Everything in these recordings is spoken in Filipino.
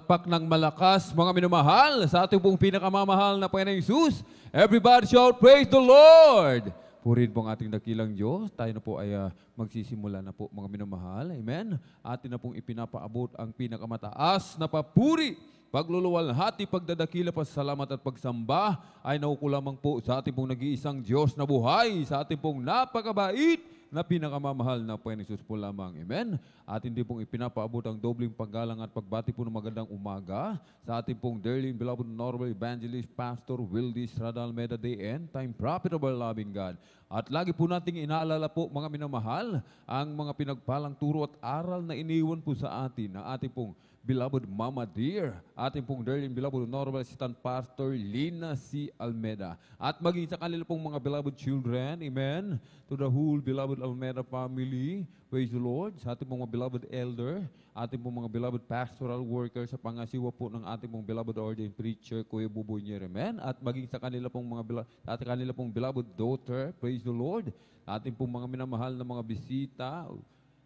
palakpak ng malakas, mga minamahal, sa ating pong pinakamamahal na Panginoong Hesus. Everybody shout, praise the Lord! Purihin po ang ating dakilang Diyos. Tayo na po ay magsisimula na po, mga minamahal. Amen? Atin na pong ipinapaabot ang pinakamataas na papuri, pagluluwalhati, pagdadakila, pasalamat at pagsamba ay naukulamang po sa ating pong nag-iisang Diyos na buhay, sa ating pong napakabait na pinakamamahal na Panginoong Hesus po lamang. Amen? Atin din pong ipinapaabot ang dobling paggalang at pagbati po ng magandang umaga sa ating pong dearly beloved Honorable Evangelist Pastor Wildy Estrada Almeda, the end time prophet of our loving God. At lagi po nating inaalala po, mga minamahal, ang mga pinagpalang turo at aral na iniwan po sa atin ng ating pong beloved Mama Dear, ating pong dearly beloved Honorable Assistant Pastor Lina C. Almeda. At maging sa kanila pong mga beloved children, amen, to the whole beloved Almeda family, praise the Lord, sa ating pong mga beloved elder, ating pong mga beloved pastoral workers, sa pangasiwa po ng ating pong beloved ordained preacher, Kuya Buboy Nier, amen. At maging sa kanila pong sa kanila pong beloved daughter, praise the Lord, ating pong mga minamahal na mga bisita,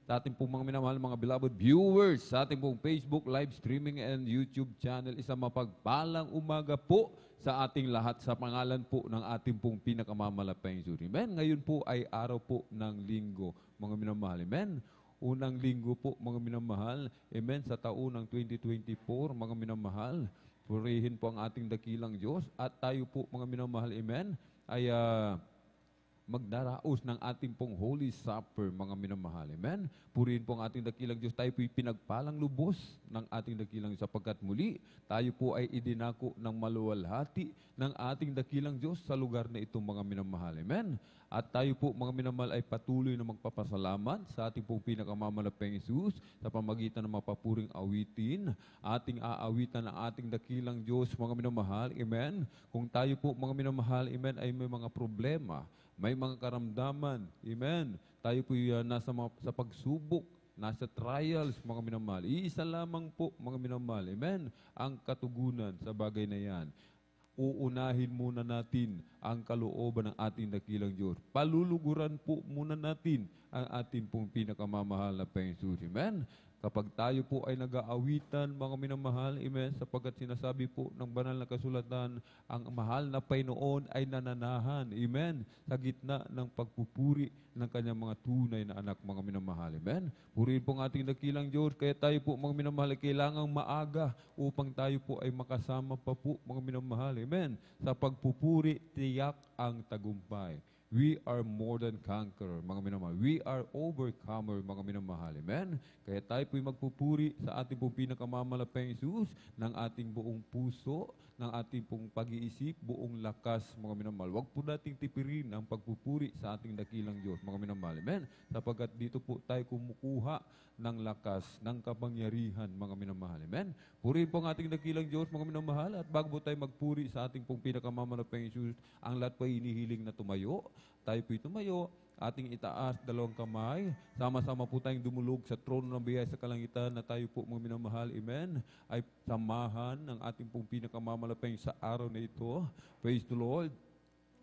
sa ating pong mga minamahal mga beloved viewers, sa ating pong Facebook live streaming and YouTube channel, isang mapagpalang umaga po sa ating lahat sa pangalan po ng ating pong pinakamamalapayang Diyos. Amen. Ngayon po ay araw po ng linggo, mga minamahal. Amen. Unang linggo po, mga minamahal. Amen. Sa taon ng 2024, mga minamahal. Purihin po ang ating dakilang Diyos at tayo po, mga minamahal. Amen. Ay magdaraos ng ating pong Holy Supper, mga minamahal. Amen? Purihin po ang ating dakilang Diyos. Tayo po'y pinagpalang lubos ng ating dakilang Diyos sapagkat muli, tayo po ay idinako ng maluwalhati ng ating dakilang Diyos sa lugar na ito, mga minamahal. Amen? At tayo po, mga minamahal, ay patuloy na magpapasalamat sa ating pong pinakamalapayang Hesus sa pamagitan ng mapapuring awitin, ating aawitan ng ating dakilang Diyos, mga minamahal. Amen? Kung tayo po, mga minamahal, amen, ay may mga problema, may mga karamdaman, amen. Tayo po sa pagsubok, nasa trials, mga minamahal. Iisa lamang po, mga minamahal, amen, ang katugunan sa bagay na yan. Uunahin muna natin ang kalooban ng ating dakilang Diyos. Paluluguran po muna natin ang ating pong pinakamamahal na Panginoong Hesus. Amen? Kapag tayo po ay nag-aawitan, mga minamahal, amen, sapagkat sinasabi po ng banal na kasulatan, ang mahal na Panginoon ay nananahan, amen, sa gitna ng pagpupuri ng kanyang mga tunay na anak, mga minamahal, amen. Purihin po ang ating dakilang Diyos, kaya tayo po, mga minamahal, ay kailangang maaga upang tayo po ay makasama pa po, mga minamahal, amen, sa pagpupuri, tiyak ang tagumpay. We are more than conqueror, mga minamahal. We are overcomer, mga minamahal. Amen? Kaya tayo po'y magpupuri sa ating pong pinakamamalapayang Hesus ng ating buong puso, ng ating pong pag-iisip, buong lakas, mga minamahal. Huwag po nating tipirin ang pagpupuri sa ating dakilang Diyos, mga minamahal. Amen? Sapagkat dito po tayo kumukuha ng lakas, ng kapangyarihan, mga minamahal. Amen? Purihin po ang ating dakilang Diyos, mga minamahal. At bago po tayo magpuri sa ating pong pinakamamalapayang Hesus, ang lahat po hinihiling na tumayo. Tayo po'y tumayo, ating itaas dalawang kamay, sama-sama po tayong dumulog sa trono ng biyaya sa kalangitan na tayo po, mga minamahal, amen, ay samahan ng ating pong pinakamamalapayang sa araw na ito. Praise the Lord.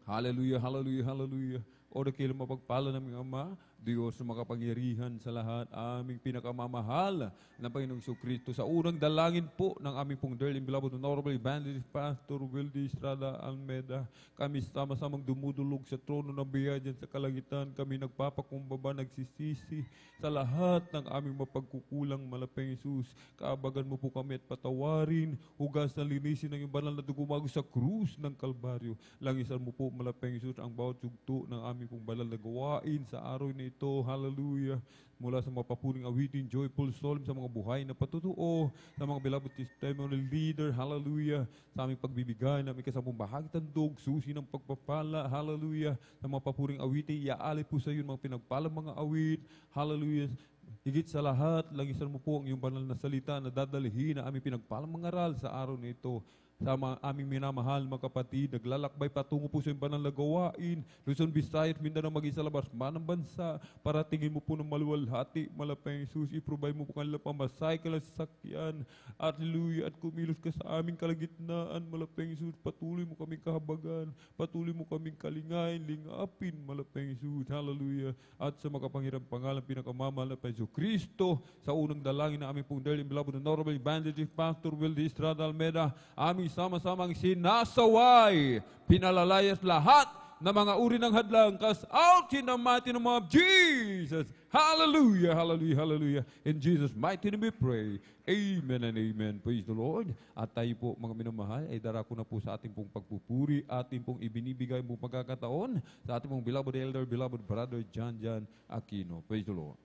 Hallelujah, hallelujah, hallelujah. O dakilang mapagpala ng aming Ama, Diyos na makapangyarihan sa lahat, aming pinakamamahal na Panginoong Jesucristo. Sa unang dalangin po ng aming pong dearly beloved Honorable Evangelist Pastor Wildy Estrada Almeda, kami sama-samang dumudulog sa trono ng biyaya dyan sa kalangitan. Kami nagpapakumbaba, nagsisisi sa lahat ng aming mapagkukulang, malapayang Hesus. Kaabagan mo po kami at patawarin, hugas na linisin ng iyong banal na dugumago sa krus ng Kalbaryo. Langisan mo po, malapayang Hesus, ang bawat sugto ng aming pong banal na gawain sa araw na ito. Hallelujah. Mula sa mga papuring awitin, joyful psalm, sa mga buhay na patutuo, sa mga beloved testimony leader, hallelujah, sa aming pagbibigay, na aming kasampung bahagi tandog, susi ng pagpapala, hallelujah, sa mga papuring awitin, iaali po sa iyo mga pinagpalang mga awit, hallelujah. Higit sa lahat, langisan mo po ang iyong banal na salita na dadalhin na aming pinagpalang mga aral sa araw na ito. sa mga aming minamahal mga kapatid, naglalakbay patungo po sa banal na gawain, Luzon, Visayas, Mindanao, maging sa labas man ng bansa, para tingin mo po ng maluwalhati, malapay Jesus, i-provide mo po kanila pamasay, kanilang sasakyan, hallelujah, at kumilos ka sa aming kalagitnaan, malapay Jesus, patuloy mo kaming kahabagan, patuloy mo kaming kalingain, lingapin, malapay Jesus, hallelujah, at sa makapanghirang pangalan, pinakamamahal na Jesu Kristo, sa unang dalangin na aming pong dearly beloved Honorable Evangelist Pastor Wildy Estrada Almeida, aming sama-samang sinasaway, pinalalayas lahat na mga uri ng hadlang, cast out in the mighty name of Jesus. Hallelujah, hallelujah, hallelujah. In Jesus' mighty name we pray. Amen and amen. Praise the Lord. At tayo po mga minamahal, ay darako na po sa ating pong pagpupuri, ating pong ibinibigay mong pagkakataon sa ating pong beloved elder, beloved brother John Aquino. Praise the Lord.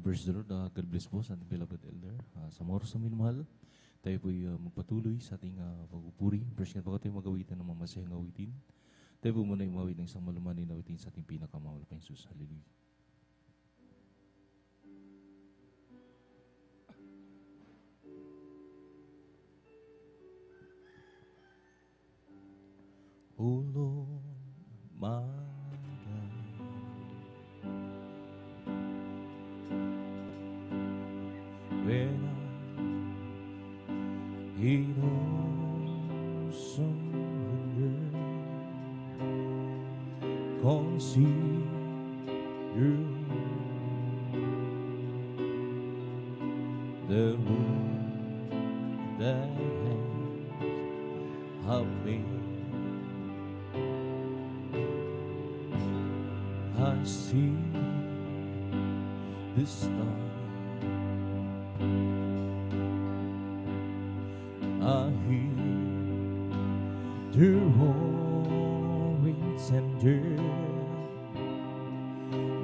Praise the Lord. God bless po sa ating beloved elder. Sa mga oras na minamahal, tayo po'y magpatuloy sa ating pagpupuri. Praise God, bago tayo magawitan ng mga masayang awitin, tayo po muna yung mawit ng isang malumanin na awitin sa ating pinakamahal na Jesus. Hallelujah. O Lord, my when in awesome wonder consider the moon that have made. I see the stars, I hear the roaring thunder,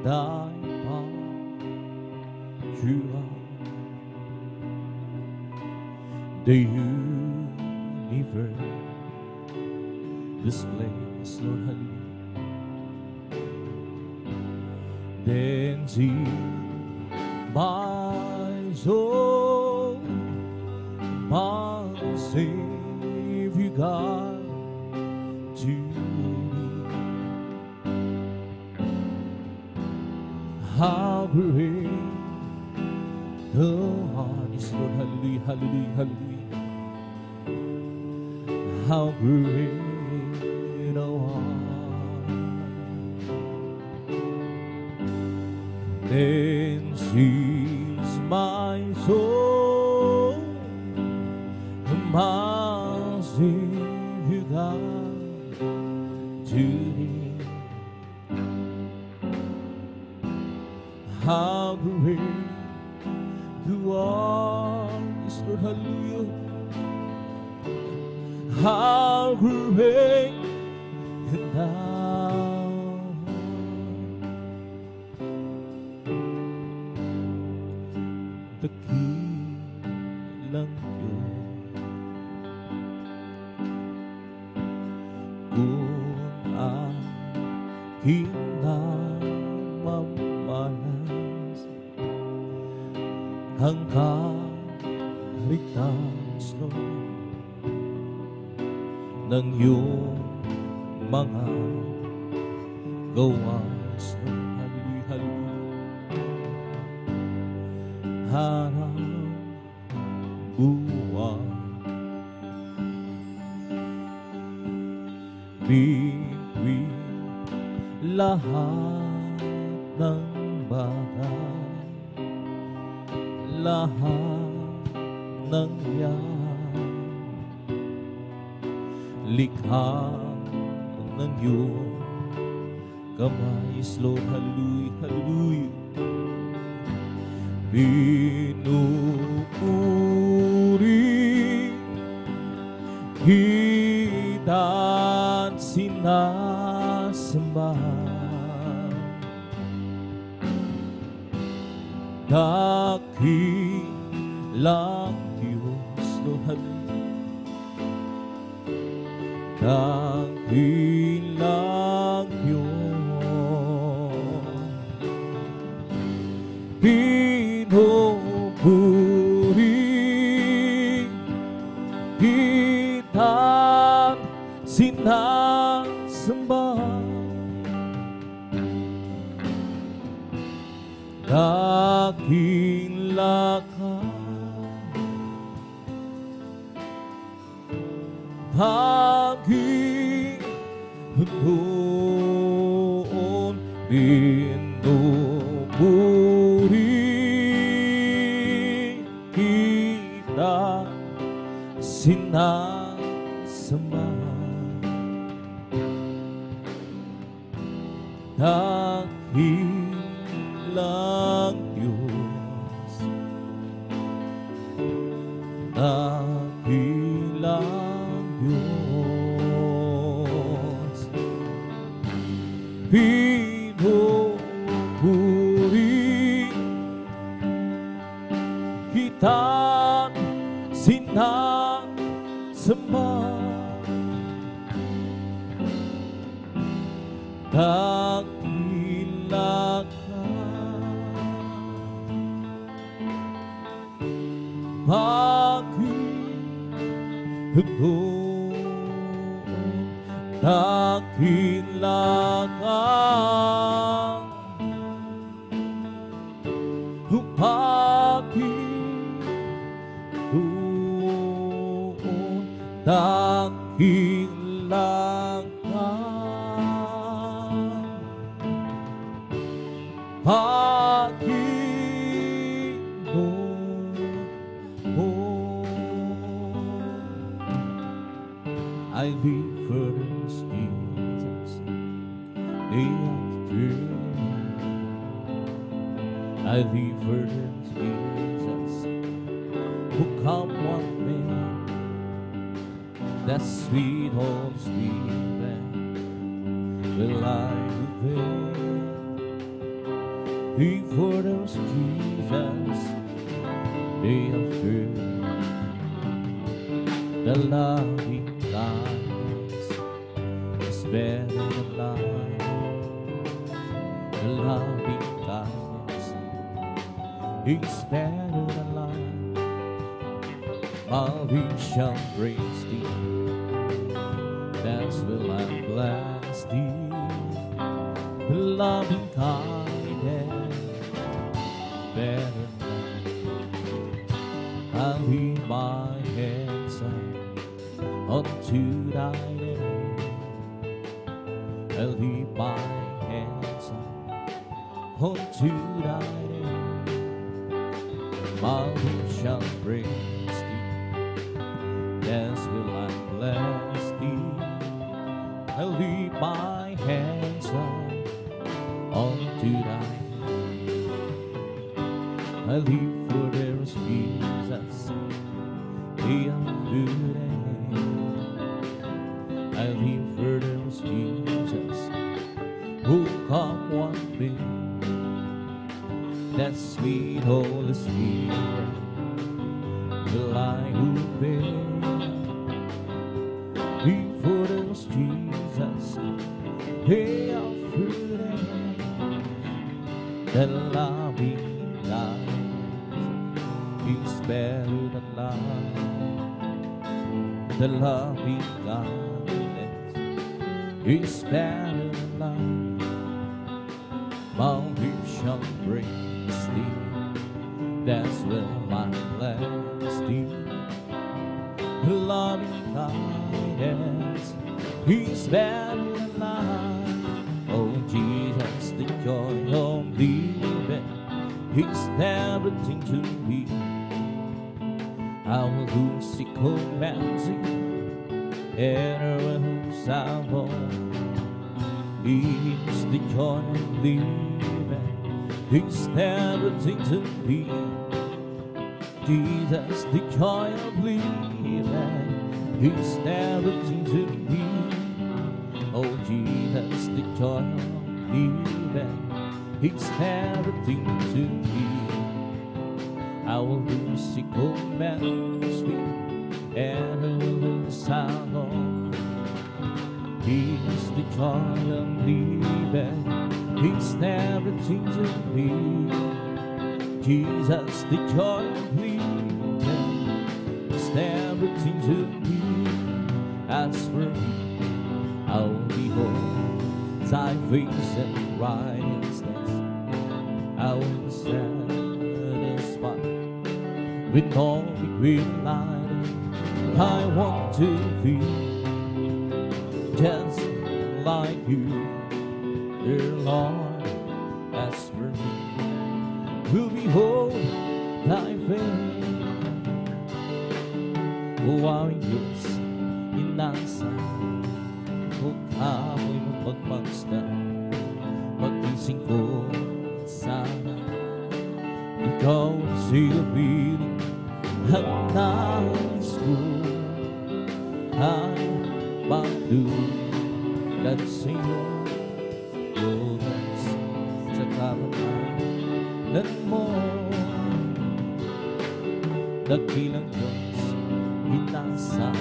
thy power throughout the universe displays, Lord, hallelujah. Then see my soul, my Savior God, to me. How great the heart is, Lord, hallelujah, hallelujah, hallelujah. How great the heart. Then sees my soul, my Savior God, to thee. How great thou art, Lord, hallelujah. How great thou dakilang Diyos, kung aking namamalas ang kaligtas, Lord, ng iyong mga gawas, Lord, hallelujah, hallelujah. Harap buwan, bigwi lahat ng bagay, lahat ng yan, likha ng iyong kamay, Lord, hallelujah, hallelujah. Pinupuri kita sinasamba, dakilang Diyos, Lord, hallelujah. dakilang Diyos, pinupuri kitang sinasamba, dakila ka, Panginoon, pinupuri kita sinasamba, dakilang Diyos, dakilang Diyos, pinupuri kitang sinasamba, dakila ka, Panginoon, dakila ka, Panginoon, dakila ka, I live for this Jesus, day after day. I live for this Jesus, who come one day, that sweet Holy Spirit will I obey. Live for this Jesus, day after day. The loving kindness is better than life. The loving kindness is better than life. Salvation brings thee, that's will I bless thee. The loving kindness better than life. I leave my hands up unto thy name. I lift my hands up unto thy name. Salvation brings thee, yes, will I bless thee. I lift my hands up unto thy name. I live for there is Jesus, the undoing. I live for those Jesus who come one day, that sweet Holy Spirit will I obey. Live for those Jesus, they are free, the loving God is better than life. The loving God is better than life. Salvation brings thee, that's where my bless thee. Loving kindness is better than life. Oh Jesus, the joy of living is everything to me. I will do sick romancing and salvation. It's the joy of living, it's everything to me. Jesus, the joy of living, it's everything to me. Oh Jesus, the joy of living, it's everything to me. I will do sick man sweet and a little salon. sayang livet, it's everything to me. Jesus, the joy of living, it's everything to me. As for me, I'll behold thy face and righteousness. I will be satisfied with all the green light. I want to be just like you, dear Lord. As for me, will behold thy face. O aming Diyos, inasa kung ako'y mapagmasdan, magising ko sana ikaw sigapiling. Ang nais ko ay magdulad sa'yo, Diyos, sa kapanan mo. Dakilang Diyos, inasa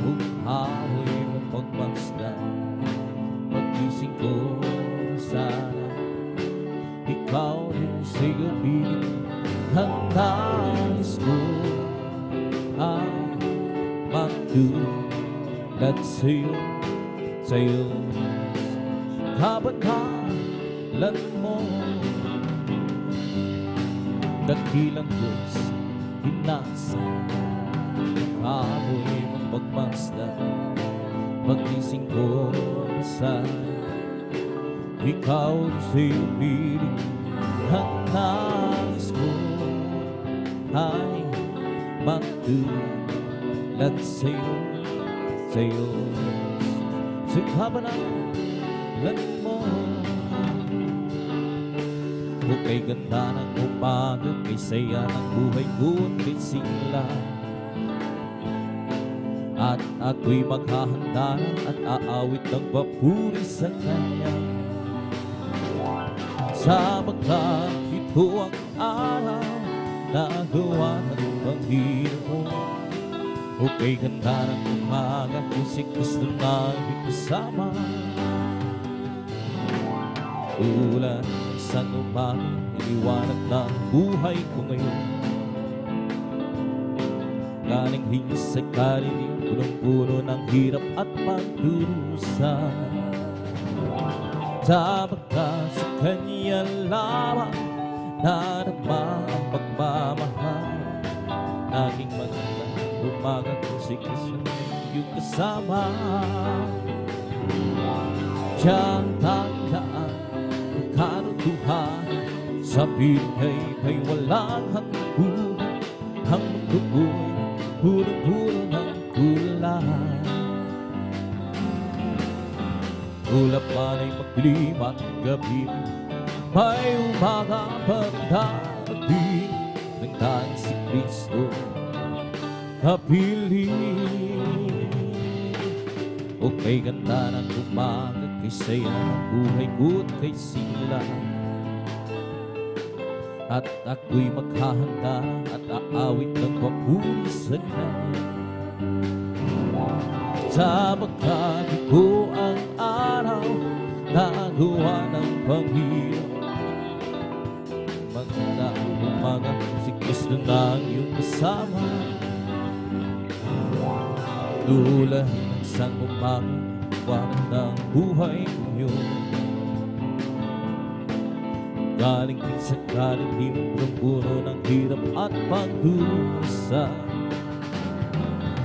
kung ako'y mapagmasdan, magising ko sana ikaw rin sigapiling. Ang nais ko ay magdulad sa'yo, sa'yo, kabanalan mo. Dakilang Diyos, inasa ako'y mapagmasdan, pagising ko sa ikaw sa'yo piling. Ang nais ko ay magdulad sa'yo, sa'yo, sa kabanalan mo. O kay ganda ng umaga, kay saya ng buhay ko at kay sigla, at ako'y maghahanda at aawit ng papuri sa Kanya. Sapagkat ito ang araw na gawa ng Panginoon. O kay ganda ng umaga, kung si Kristo na kasama. Ulan ng isang umaga, iliwanag ng buhay ko ngayon. Galing rin sa karinig, punong-puno ng hirap at pagdurusa. Sapagkat sa Kanya lamang nadarama ang pagmamahal. Naging magandang umaga kung si Kristo yung kasama. Siyang tandaan, ang karutuhan, sa piling ay walang hanggan. Ang mundo ko'y puro-puro ng kulay. Ulap man ay magdilim at gabi, may umaga pang darating. Nang dahil si Kristo kapiling. O kay ganda ng umaga, kay saya ng buhay ko at kay sigla, at ako'y maghahanda at aawit ng papuri sa Kanya. Sapagkat ito ang araw na gawa ng Panginoon. Magandang umaga, si Kristo na ang iyong kasama. Tulad ng isang umaga, buwan ng buhay ko yun. Galing din sa karinig, punong-puno ng hirap at pagdurusa.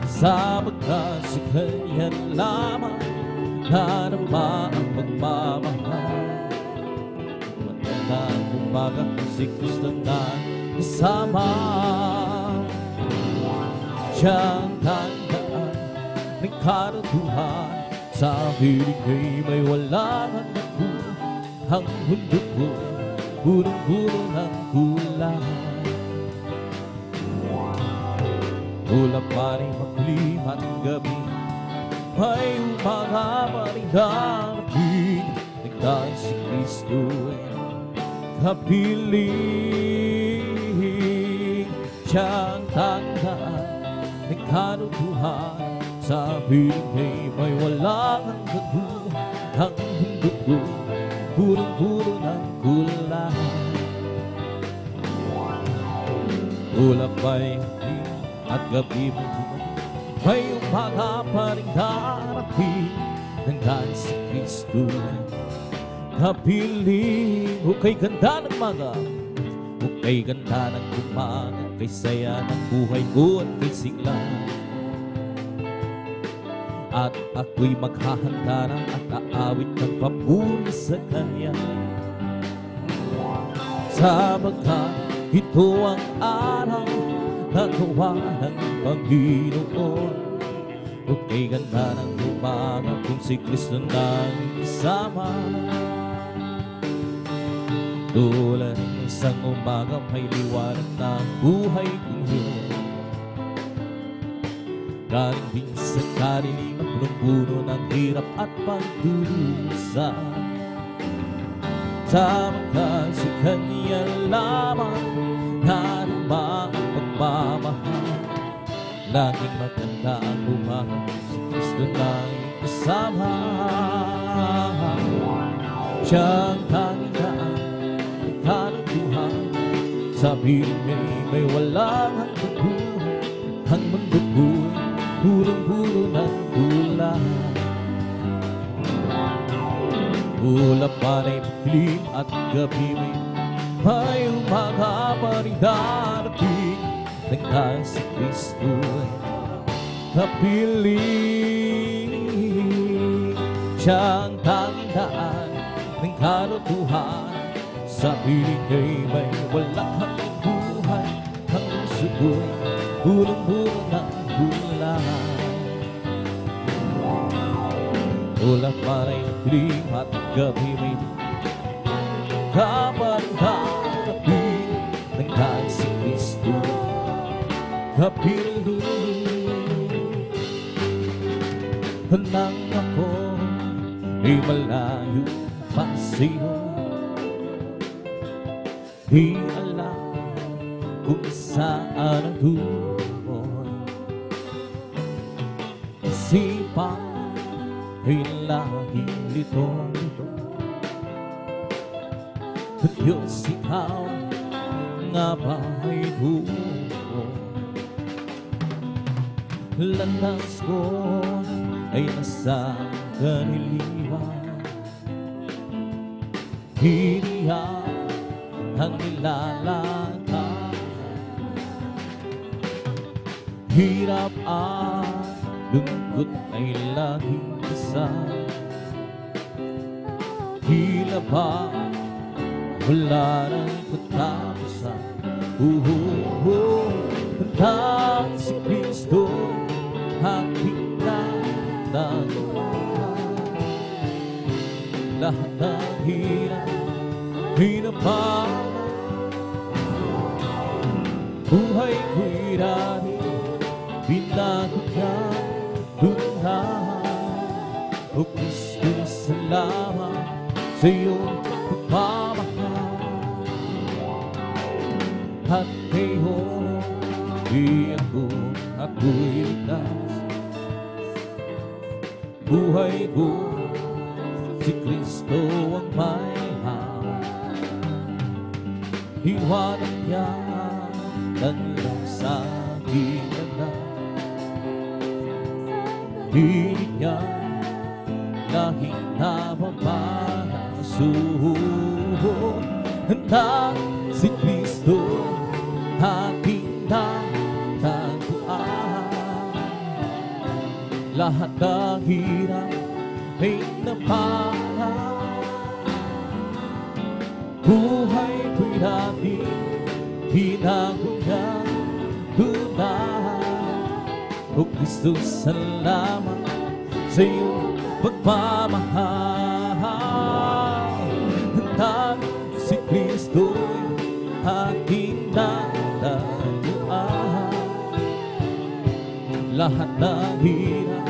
Sapagkat sa Kanya lamang nadarama ang pagmamahal. Magandang umaga kung si Kristo na kasama. Siyang tandaan ng karutuhan, sa piling ay may walang hanggan. Ang mundo ko purong-puro ng kulay. Ulap pa rin magdilim at gabi, may umaga pa rin darating. Nang dahil si Kristo ay kapiling. Siyang tandaan ng karutuhan, sa piling ay may walang hanggan. Ang mundo ko purong-puro ng kulay. Ulap ay at gabi mo may umaga pa rin darating. Nandyan si Kristo kapiling. O kay ganda ng maga, o kay ganda ng umaga, kay saya ng buhay ko at kay sigla. At ako'y maghahanda na at aawit ng papuri sa Kanya. Sapagkat ito ang araw na gawa ng Panginoon. O kay ganda ng umaga kung si Kristo nang kasama. Tulad ng isang umaga may liwanag ng buhay kong yun. Galing din sa kaliliman, punong-puno ng hirap at pagdurusa. Sapagkat sa Kanya lamang naruma ang pagmamahal. Laging maganda ang umaga, si Kristo nang kasama. Siyang tanging daan, kalutuhan, sa piling may walang hanggang buhay. Ang mundo ko'y purong-puro ng kulay. Ulap man ay paglim at gabi may umaga pa rin darating. Nagdahil si Kristo'y kapiling. Siyang tanging daan ng kalutuhan, sa piling ay may walang hanggang buhay. Ang puso ko'y purong-puro ng kulay. Ulap man ay nagdilim at gabi may kapantarapin. Nagdahil si Kristo kapiling. Nang ako ay malayo pa sa'yo, di alam kung saan ang doon. Isipan ay laging lito-lito. Diyos, ikaw nga ba ay doon? Landas ko ay nasa kaniliwan. Hiniyak ang nilalakad. Hirap at lungkot ay laging kasama. Tila ba wala nang katapusan? Tandaan si Kristo, aking natataguan. Lahat ng hirap, hinapan. Buhay ko'y dati, binago ka, lunahan. O Kristo, salamat sa iyong pagmamahal. At ngayon, di ako'y ligtas. Buhay ko, si Kristo ang may hawak. Hiwanag niya lang sa aking ganda. Hilig niya lahing napapasuhod. Handa si Kristo, aking natataguan. Lahat ng hirap ay napahan. Buhay ko'y dati, binago niya lunahan. O Kristo, salamat sa iyong pagmamahal. Handa si Kristo, aking natataguan. Lahat ng hirap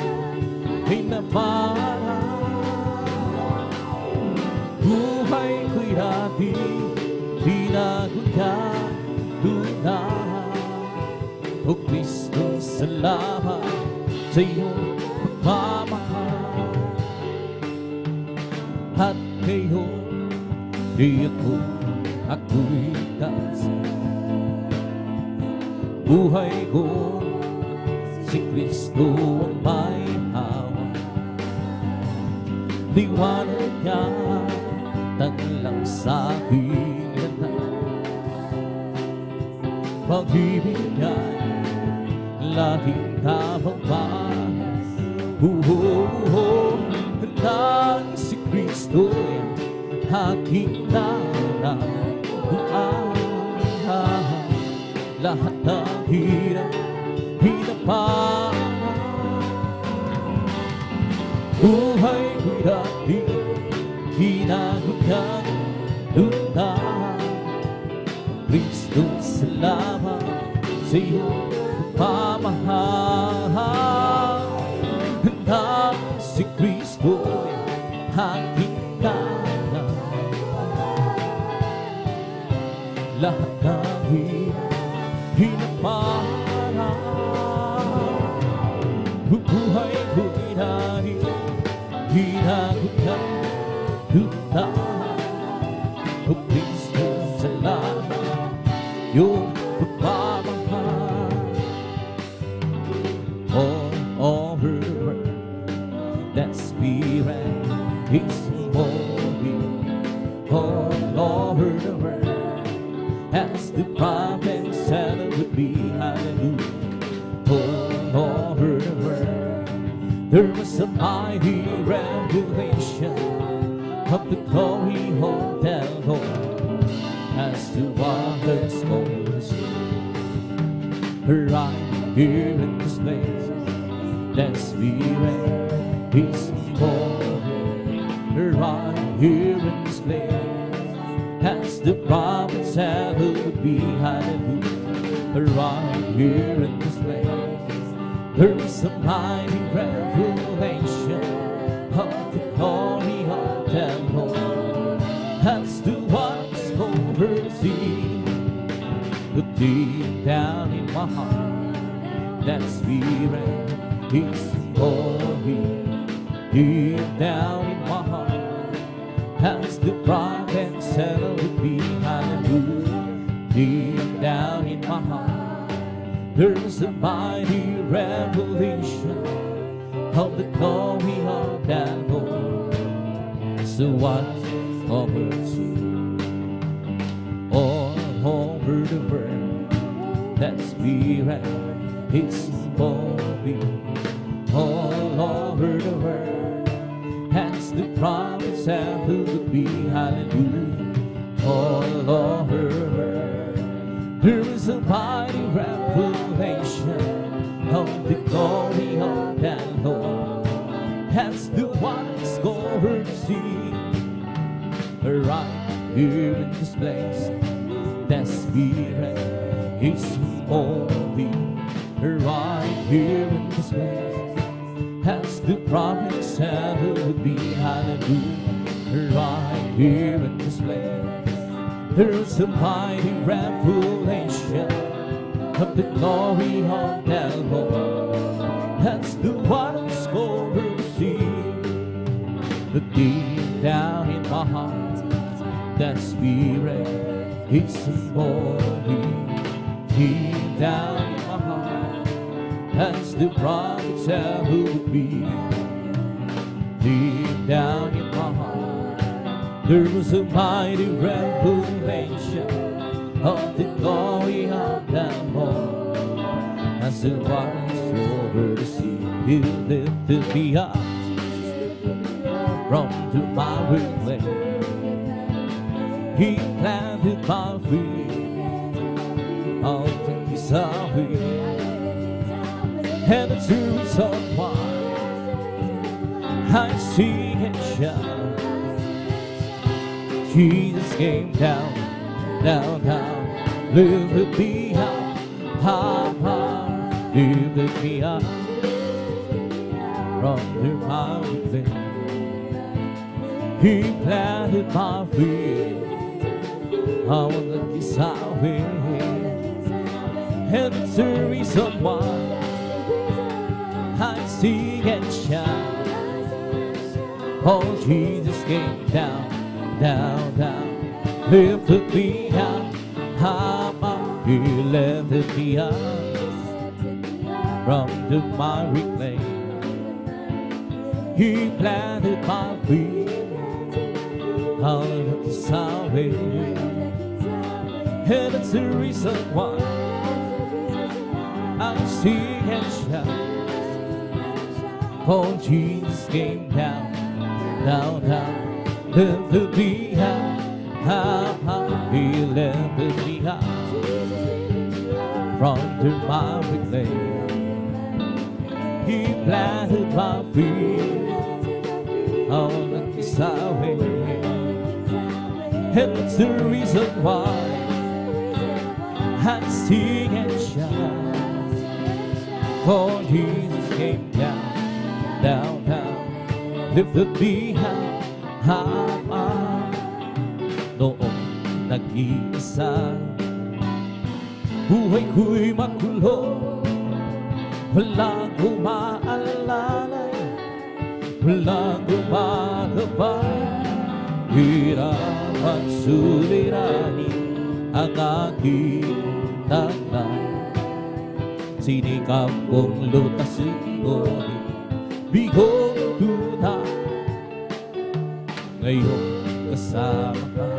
ay napahan. Buhay ko'y dati, binago niya lunahan. O Kristo, salamat sa iyong pagmamahal. kayo, di ako'y tas. Buhay ko, si Kristo ang may hawak. Liwanag niya, taglang sa aking lahat. Pag-ibig niya'y laging tabang-bahas. Nang si Kristo'y aking nararamdaman. Lahat ng hirap, hinapan. Buhay ko'y dati, hinagot ng lunahan. Kristo, salamat sa iyong pamahal. Nang si Kristo'y aking nararamdaman. Lahat ng hirap, hinaparang buhay ko'y dahil hinagot ng lunahan. O Kristo, salamat iyong pagmamahal. All over the world, that Spirit is moving. All over the world, as the prophet said it would be, hallelujah. All over the world, there was a mighty revelation of the glory of the Lord, as the waters overflow. Right here in this place, the Spirit is moving. Right here in this place, as the prophet said it would be, hallelujah. Right here in this place, there is a mighty revelation of the glory of the Lord, as the waters oversee. But deep down in my heart, that Spirit is moving. Deep down in my heart, as the prophet said it would be, hallelujah. Deep down in my heart, there's a mighty revelation of the glory of that Lord. So what's over to all over the world, that Spirit is moving. All over the world, as the prophet said it would be, hallelujah. All over the world, there is a mighty revelation of the glory of that Lord, as the waters over the sea. Right here in this place, that Spirit is moving. Right here in this place, as the prophet said it would be, hallelujah. Right here in this place, there's a mighty revelation of the glory of the Lord, as the waters over the sea. But deep down in my heart, that Spirit is moving. Deep down in my heart, as the prophet said it would be. Deep down in my heart, there was a mighty revelation of the glory of the Lord, as the waters over the sea. He lifted me up from the miry clay. He planted my feet on the solid, and the trees of wine I sing and shout. Jesus came down, down, down, lifted me up, high, high, lifted me up from the miry clay. He planted my feet on the solid, and the reason why I sing and shout. Oh, Jesus came down, down, down. Lifted me up, high, He lifted me up from the miry clay. He planted my feet on the salvation. And that's the reason why I sing and shout. For Jesus came down, down, down. Lifted me up, high, He lifted me up from the miry clay. He planted my feet on the salvation. And that's the reason why I sing and shout. For Jesus came down, down, down. Lifted me up, high. Noong nag-iisa, buhay ko'y makulong. Walang umaalala, walang gumagabay. Hirap at suliranin ang aking tanay. Sinikap kong lutasin ngunit bigong tunay. Ngayong kasama ka,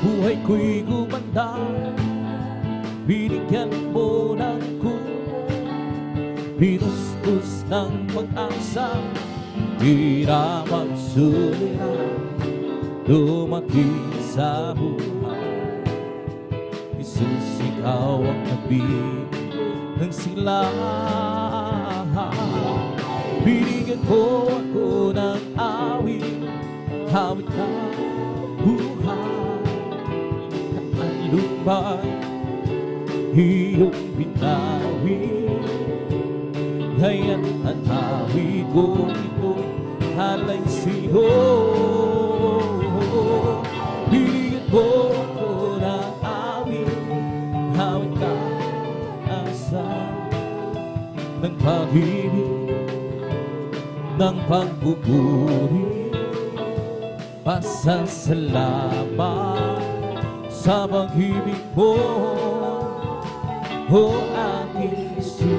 buhay ko'y gumanda. Binigyan mo ng pinuspos ng pag-asa. Hirap at suliranin dumating sa buhay. Jesus, ikaw ang nabig ng silahan. Binigyan mo ako ng awit, awit na buhay. Ang lumbay, iyong binawi. Ngayon ang awit ko ito'y halay sa'yo. Binigyan mo ako ng awit, awit na asa ng pag-ibig, ng pagpupuri. Pasasalamat sa pag-ibig mo, o aking Jesus.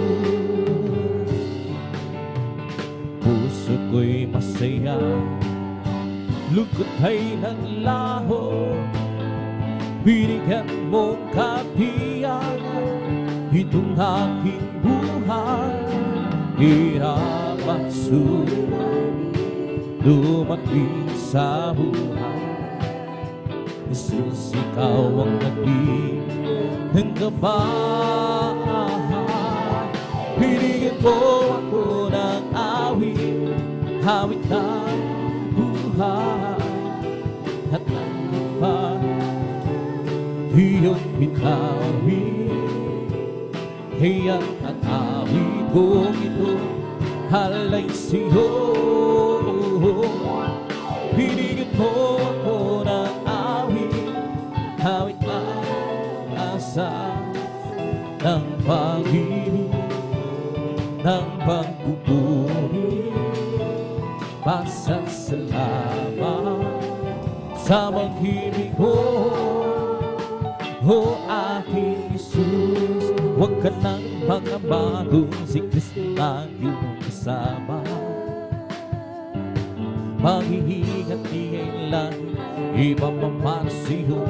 Puso ko'y masaya, lungkot ay naglaho. Binigyan mong katiyakan itong aking buhay. Hirap at suliranin dumating sa buhay. Jesus, ikaw ang nabig ng gabay. Binigyan mo ako ng awit, awit ng buhay. At ang iba, iyong binawi. Kaya ang awit kong ito halay sa'yo. Binigyan mo ako ng awit, awit ng asa ng pag-ibig, ng pagpupuri. Pasasalamat sa pag-ibig mo, o aking Jesus. Huwag ka nang magbago, si Kristo ang iyong kasama. Mag-iingat niya lang, ipapamana sa'yo.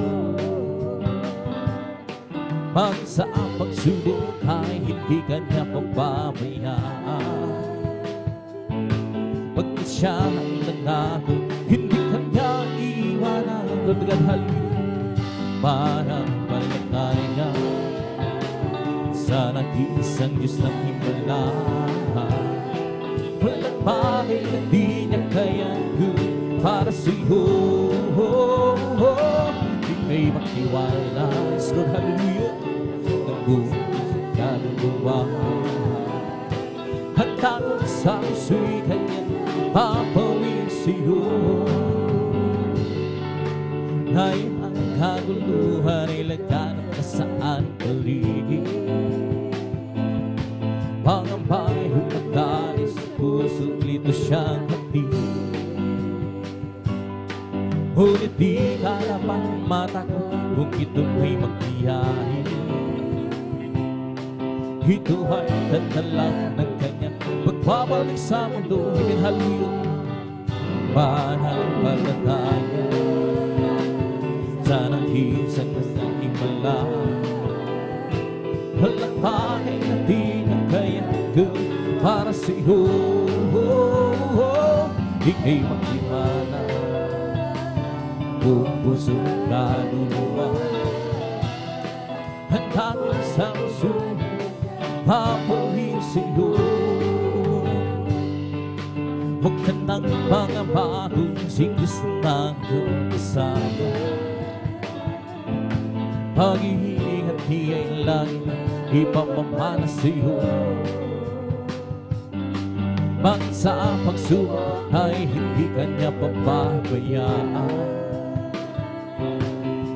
Pag sa pagsubok ay hindi ka niya pababayaan. Pagkat siya ang nangako, hindi ka niya iwanan. Tatagal halin, parang palataya sa nag-iisang Diyos ng himala. Walang bagay na di niya kayang gawin para sa'yo. Di kay makiwala, Lord, hallelujah, ng buong kaluluwa. Handa ko sa puso'y kanyang papawin sa'yo. Ngayon ang kaguluhan ay laganap na saan paligid. Pangambay humagdali sa puso, lito siyang hatid. Ngunit di ka dapat matakot kung ito ay magbiyahe. Ito ay dadalang ng kanyang pagbabalik sa mundo. Hallelujah. Mananampalataya sa nahisan sa himala. Walang bagay na di na kaya gawin para sa iyo. Ika'y magtiwala, buong puso kaluluwa. Handa ka sa puso, papuhin sa iyo. Huwag ka ng mga bagong sigis na kasama. Pag-iingat niya ay lagi ipamamana sa iyo. Bang sa pagsubok ay hindi kanya pababayaan.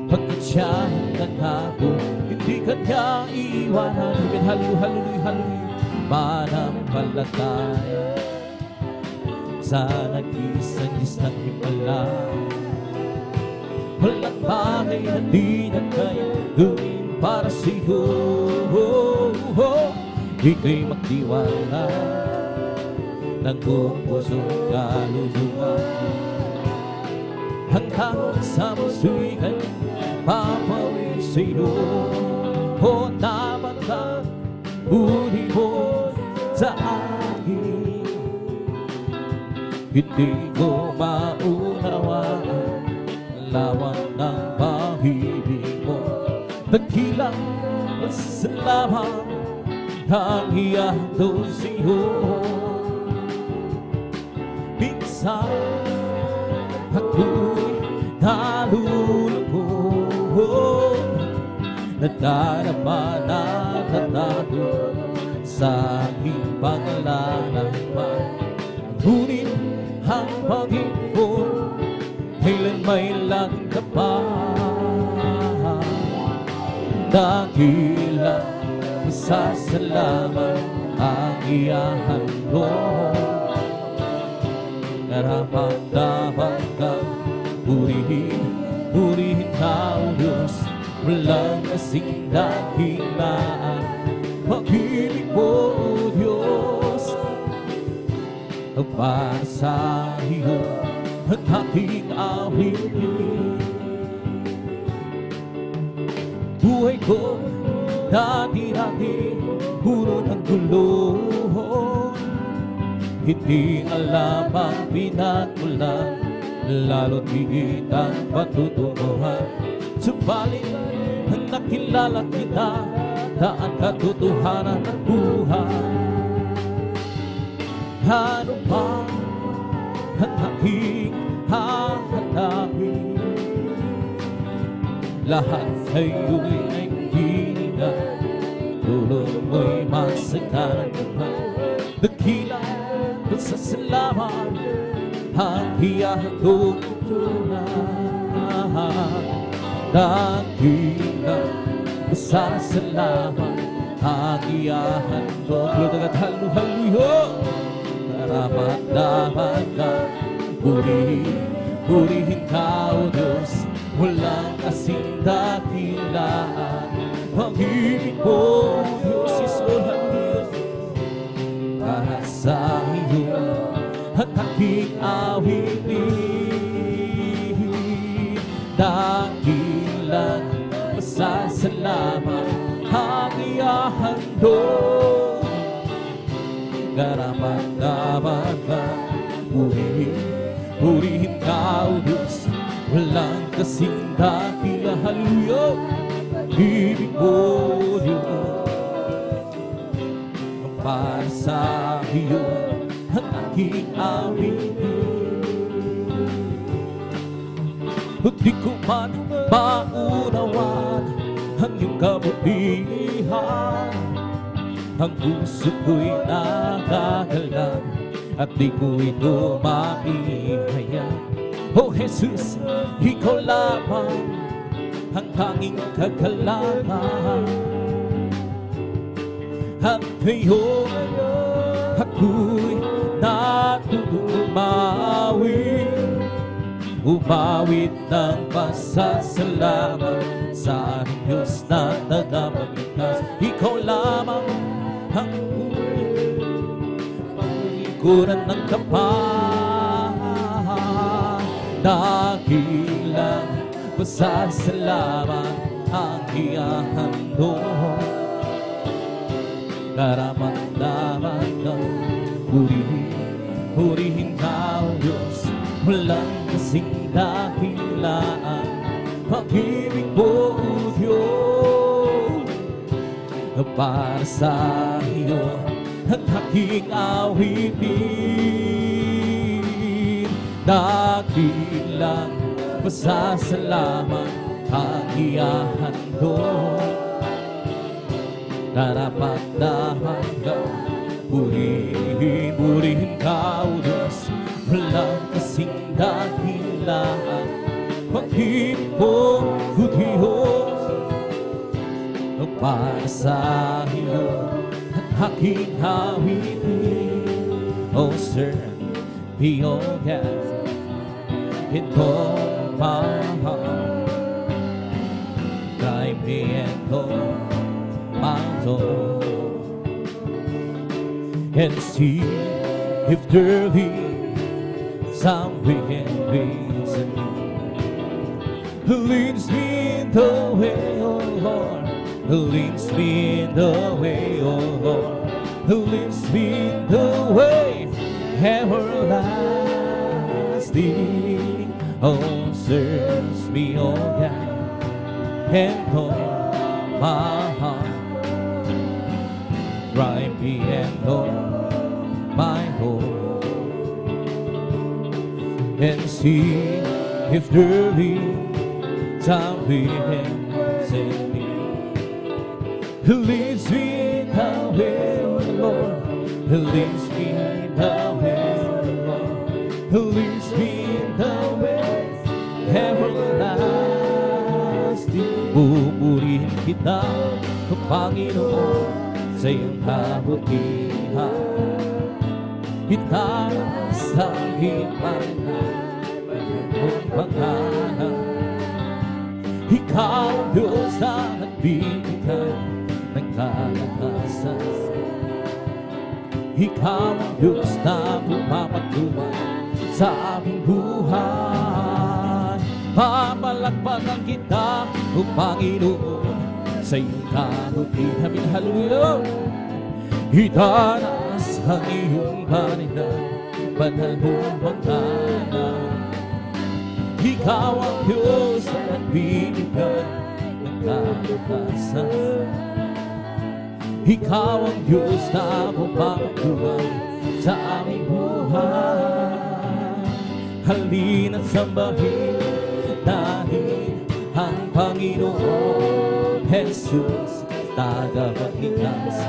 Pagkat siya nangako, hindi kanya iiwanan. Hallelujah, hallelujah, hallelujah. Manampalataya sa nag-iisang Diyos ng himala. Walang bagay na di na kaya gawin para sa iyo. Ika'y magtiwala ng buong puso kaluluwa. Hanggang sa puso'y kanyang papawin sa iyo. O dapat ka uri mo sa akin. Hindi ko maunawaan lawang ng pag-ibig mo. Dakilang salamat ang iyato sa iyo. Minsan ako'y nalulungkot, nadarama na natatakot sa aking panglalakbay. Ngunit ang Panginoon kailan may langit ka pa. Dakilang masasalamat ang iyahandog. Nararamdaman kang purihin ka, O Diyos. Walang kasing dakilaan pag-ibig mo, O Diyos. Para sa iyo ang aking awitin. Buhay ko dati-dati puro ng gulo. Hindi alam ang pinagmulan, lalo't higit ang patutunguhan. Subalit nakilala kita, daan katotohanan ng buhay. Ano ba ang aking hahanapin? Lahat sa'yo'y ay hiningan, tulong mo'y masagana naman. Dakila sa salamat ang iyahandog tunay. Dakila sa salamat ang iyahandog. Lord, hallelujah. Nararamdaman ka, purihin ka, O Diyos. Walang kasing dakilaan pag-ibig mo, Diyos. Isuhan para sa iyo at aking awitin. Dakilang masasalamat ang iyahandog. Nararamdaman ka, purihin ka, O Diyos. Walang kasing dakila, hallelujah. Ibig mo, Diyos. Para sa iyo ang aking awitin. Di ko man maunawan ang iyong kabutihan. Ang puso ko'y nakagalang at di ko ito maihayag. O Jesus, ikaw lamang ang tanging kagalangan. At ngayon ako'y natutumawi. umawit ng pasasalamat sa ating Diyos na tagapagligtas. Ikaw lamang ang lingkuran ng kapal. Dakilang pasasalamat ang ihahandog. Karaman-daman ng purihin ka, O Diyos. Walang kasing dakilaan pag-ibig mo, O Diyos. Para sa iyo ang aking awitin. Dakilang pasasalamat ang ihahandog. Karapat-dapat ka, purihin ka, O Diyos. Walang kasing dakilaan pag-ibig mo, O Diyos. Para sa iyo ang aking awitin. Oh, sir, be all God in all my heart. Guide me and all my soul, and see if there be some wicked ways in me. Leads me in the way, oh Lord. Leads me in the way, oh Lord. Leads me in the way everlasting. Oh, search me, oh God, and know my heart. Try me and know my hope, and see if there be some wickedness in me. He leads me in the way, O Lord. He leads me in the way, O Lord. He leads me in the way everlasting. Pupurihin kita, O Panginoon, sa iyong kabutihan. Itaas ang himay na iyong pangalan. Ikaw ang Diyos na nagbibigay ng kalakasan. Ikaw ang Diyos na pumapatubay sa aming buhay. Papalakpakan kita, O Panginoon, sa iyong kabutihan. Hallelujah! Itaas ang iyong paninan, banal mong pangalan. Ikaw ang Diyos na nagbibigay ng kalakasan. Ikaw ang Diyos na pumapatubay sa aming buhay. Halina't sambahin natin ang Panginoon Jesus, tagapagligtas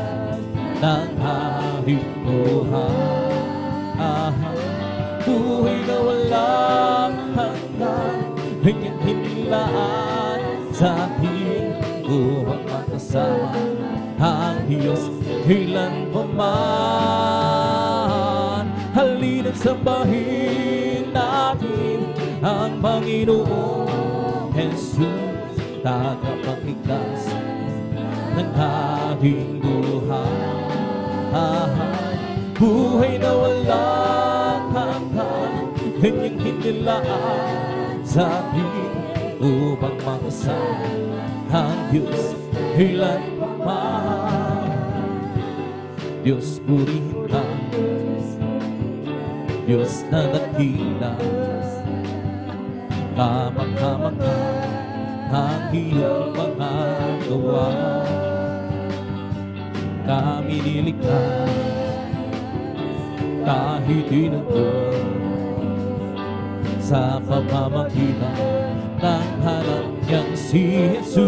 ng aming buhay. Buhay na walang hanggan, hanggang hinilaan sa ating upang makasama ang Diyos kailan pa man. Halina't sambahin natin ang Panginoon Jesus, tagapagligtas ng ating buhay. Buhay na walang hanggan, hanggang hinilaan sa atin upang makasama ang Diyos kailan pa man. Diyos, purihin ka, Diyos na dakila, kamangha-mangha ang iyong mga gawa. Kami nilikha kahit inuto sa pamamagitan ng hanap niyang si Jesus.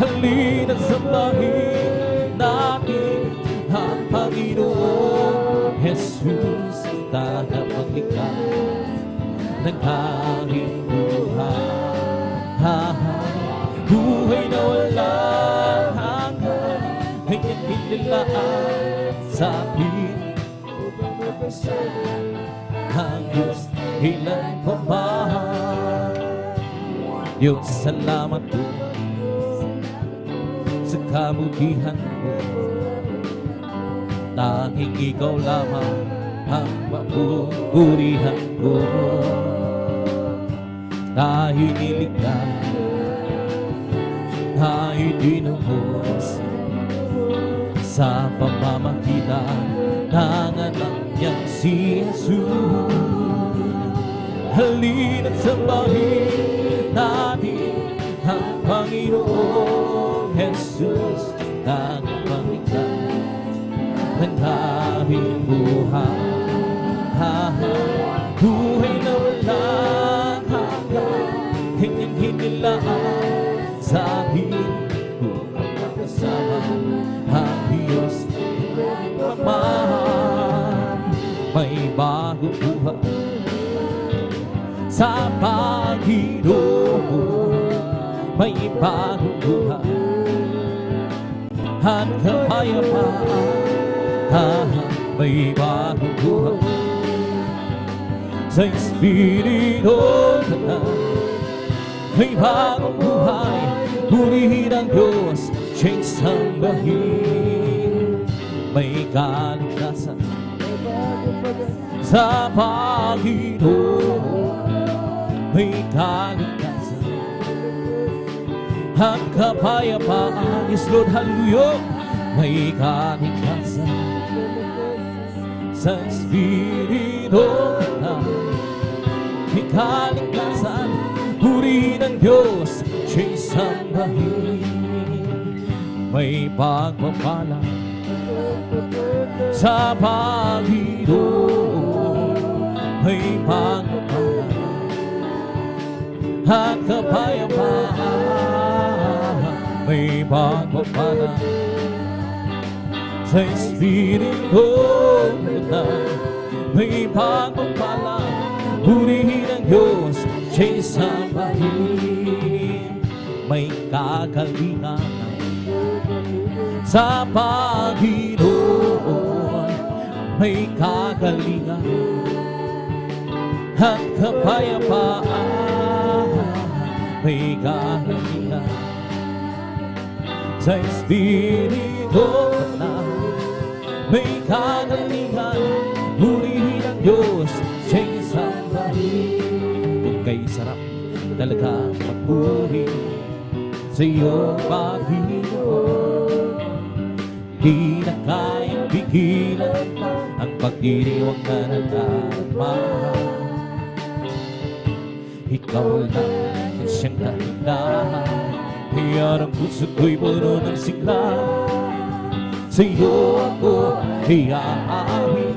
Halina't sambahin natin ang Panginoon Jesus, tagapagligtas ng aming buhay. Buhay na walang hanggan, hanggang hinilaan sa atin ang Diyos kailan pa man. Diyos, salamat po sa kabutihan mo. Tanging ikaw lamang ang mapupurihan ko. Dahil niligtas, dahil dinubos sa pamamagitan ng anak niyang si Jesus. Halina't sambahin natin ang Panginoong Jesus, ang pangligtas ng aming buhay. Buhay na walang hanggan, kanyang hinilaan sa akin upang makasama ang Diyos naman. May bagong buhay sa Panginoon, may bagong buhay at kapayapaan, may bagong buhay sa Espiritu Santo, may bagong buhay. Purihin ang Diyos, siya'y sambahin. May kaligtasan sa Panginoon, may kaligtasan at kapayapaan. Yes, Lord, hallelujah. May kaligtasan sa Espiritu Santo, may kaligtasan. Purihin ang Diyos, siya'y sambahin. May pagpapala sa Panginoon, may pagpapala at kapayapaan. May pagpapala sa Espiritu Santo, may pagpapala. Purihin ang Diyos, siya'y sambahin. May kagalingan sa Panginoon, may kagalingan at kapayapaan. May kagalingan sa Espiritu Santo, may kagalingan. Purihin ang Diyos, siya'y sambahin. Kung kay sarap talaga magpuri sa iyong Panginoon, di na kayang pigilan ang pagdiriwang na nadarama. Ikaw lang ang siyang dahilan, kaya ang puso ko'y puno ng sigla. Sa iyo ako iaawit,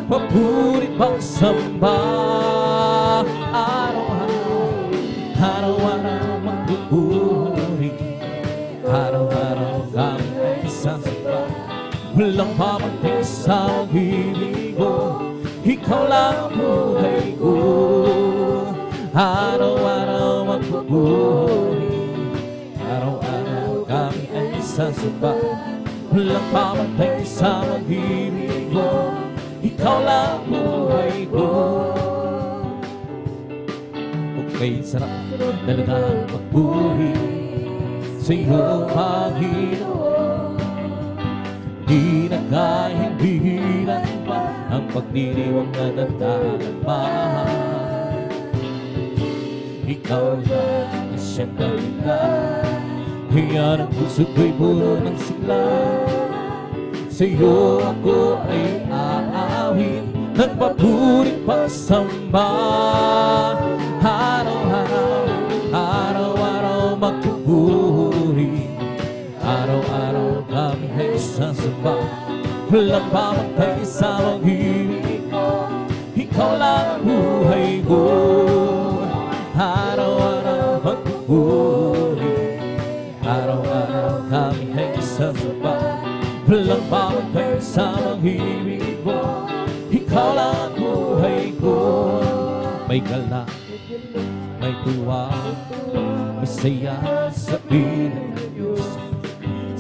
papurit pagsamba. Araw-araw magpupuri, araw-araw kami ay sasamba. Walang pamantay sa pag-ibig ko, ikaw lang ang buhay ko. Araw-araw magpupuri, araw-araw kami ay sasamba. Walang pamantay sa pag-ibig ko, ikaw lang ang buhay ko. Okay, sarap talagang magpuri sa iyong Panginoon. Di na kayang bigilan pa ang pagdiriwang na nadarama. Ikaw lang ang siyang dahilan, kaya ang puso ko'y puno ng sigla. Sa iyo ako ay aawit, nagpapurit pagsamba. Araw-araw magpupuri, araw-araw kami ay sasamba. Walang pamatay sa pag-ibig ko, ikaw lang ang buhay ko. Araw-araw magpupuri, araw-araw kami ay sasamba. Walang pamatay sa pag-ibig ko, ikaw lang ang buhay ko. May galak, may tuwa, may saya sa piling ng Diyos.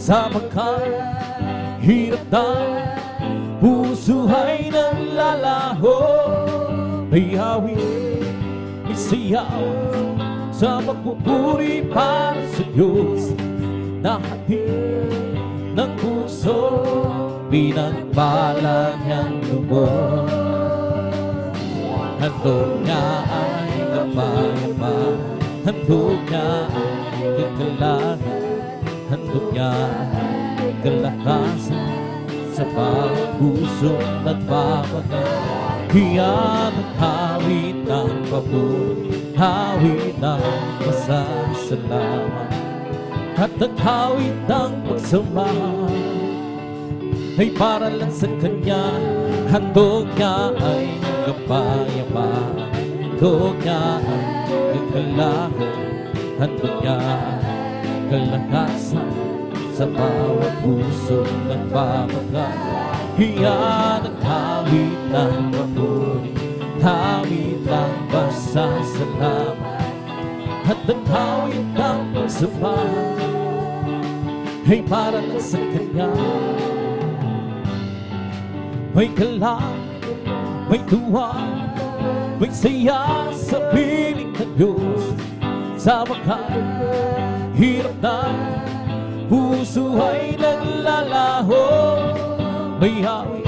Sa pagkahirap ng puso ay naglalaho, may awit, may sayaw sa pagpupuri para sa Diyos na hatid ng puso, pinagpala niyang lubos. Handog niya ay kapayapa, handog niya ay kagalagan, handog niya ay kalakasan sa bawat pusong nagbabagal. Iyan ang hawit ng papuri, hawit ng pasasalamat, at ang hawit ng pagsama ay para lang sa Kanya. Handog niya ay kapayapaan, handog niya ay kagalakan, handog niya ay kalakasan sa bawat puso nagbabagal. Iyan ang hawit ng papuri, hawit ng pasasalamat, at ang hawit ng pagsamba ay para lang sa Kanya. May galak, may tuwa, may saya sa piling ng Diyos. Sa wakas, hirap na puso ay naglalaho. May hawit,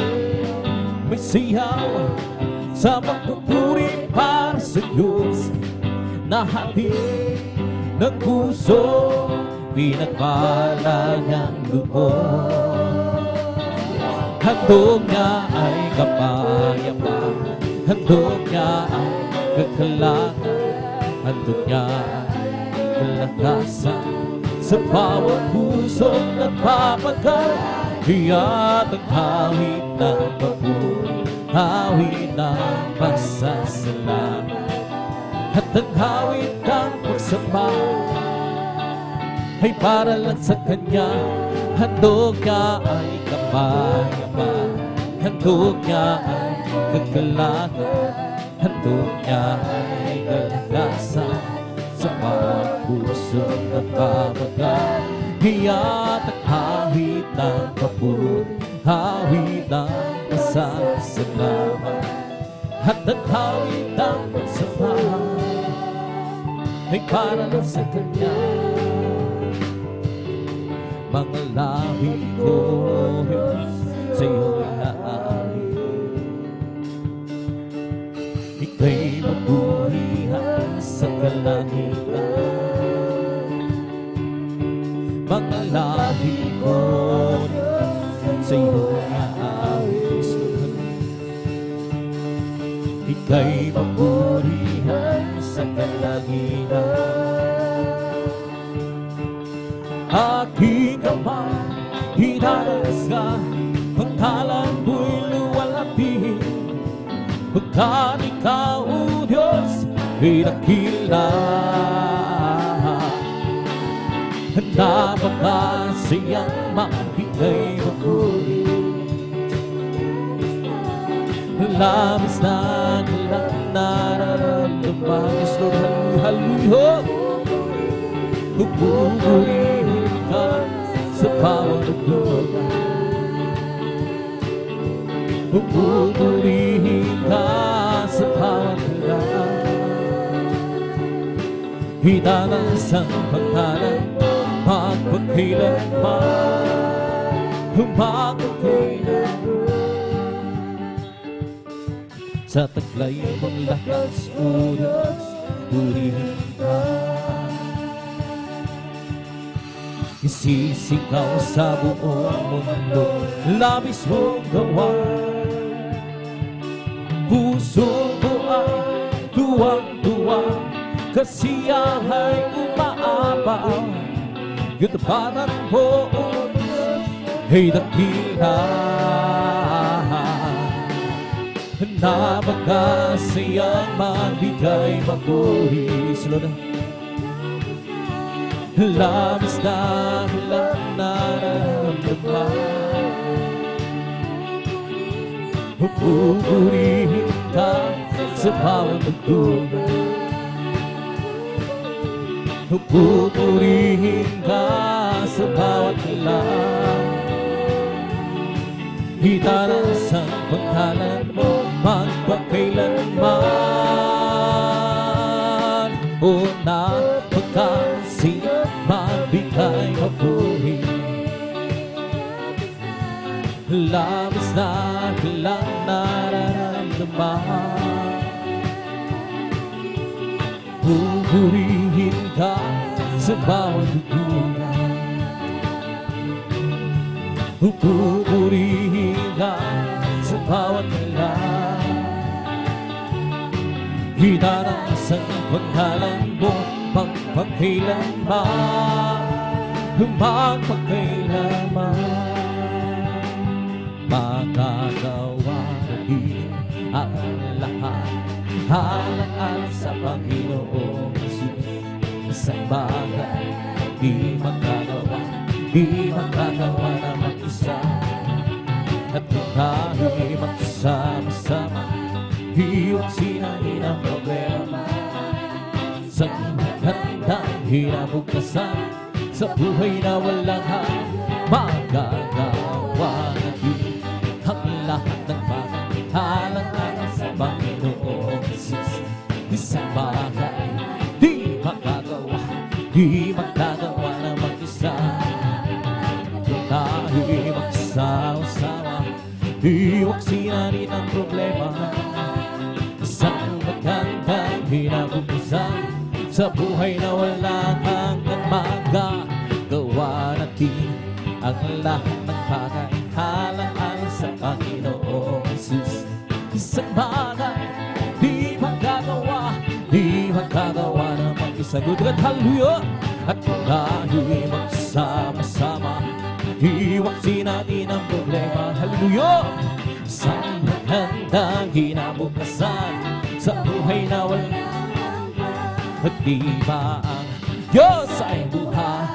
may siyaw sa pagpupuri para sa Diyos na hatid ng puso, pinagpala niyang lubos. Handog niya ay kapayapaan, handog niya ay kagalakan, handog niya ay kalakasan sa bawat pusong nagpapagal. Iyan ang hawit ng papuri, hawit ng pasasalamat, at ang hawit ng pagsamba ay para lang sa Kanya. Handog niya ay kapayapaan, handog niya ay kagalakan, handog niya ay kalakasan sa bawat puso nagbabagal. Iyan ang hawit ng papuri, hawit ng pasasalamat, at ang hawit ng pagsamba ay para lang sa Kanya. Mga labi ko, sa'yo'y naawit, ika'y maburihan sa kalangitan. Mga labi ko, sa'yo'y naawit, ika'y maburihan sa kalangitan. Aking kamay, hinaras ka, pagkalan ko'y luwalhati. Pagkat ikaw, O Diyos, ay dakila. Handa ba ka siyang magbigay papuri? Labis na nilang nararamdaman. Yes, Lord, hallelujah. Pupurihin ka sa bawat lugar, pupurihin ka sa bawat lugar. Itaas ang pangalan magpagkailanman, magpagkailanman. Sa taglay mong lakas, O Diyos, purihin ka. Isisigaw sa buong mundo, labis mong gawan. Puso ko ay tuwang-tuwa, kasiyahay umaapaw. Gatapanan mo, O Diyos, ay dakila. Handa ba ka siyang magbigay papuri? Sunod na. Labis na hilang nararamdaman, pupurihin ka sa bawat lugar, pupurihin ka sa bawat hilang. Itaas ang pangalan mo magpakailanman, ika'y mapuri. Labis na kilang nararamdaman, pupurihin ka sa bawat dugunan, pupurihin ka sa bawat kailan. Hinarasan paghalan mo magpagkailanman, magpagkailanman. Magagawa natin ang lahat, halaan sa Panginoong Jesus. Isang bagay di magagawa na mag-isa, at kung tayo'y magsama-sama, iwag sinahin ang problema. Sa magandang hinabukasan, sa buhay na walang magagawa natin ang lahat ng bagay, halang-halang sa Panginoong Jesus. Isang bagay di magagawa na mag-isa, kung tayo'y magsama-sama, iwag sinahin ang problema. Isang magandang hinabukasan, sa buhay na walang hanggang magagawa natin ang lahat ng bagay, halang-halang sa Panginoong Jesus. Isang bagay di magagawa na mag-isa. Good God, hallelujah! At kung tayo'y magsama-sama, iwag sinahin ang problema. Hallelujah! Isang magandang hinabukasan, sa buhay na walang di ba ang Diyos ay buhay?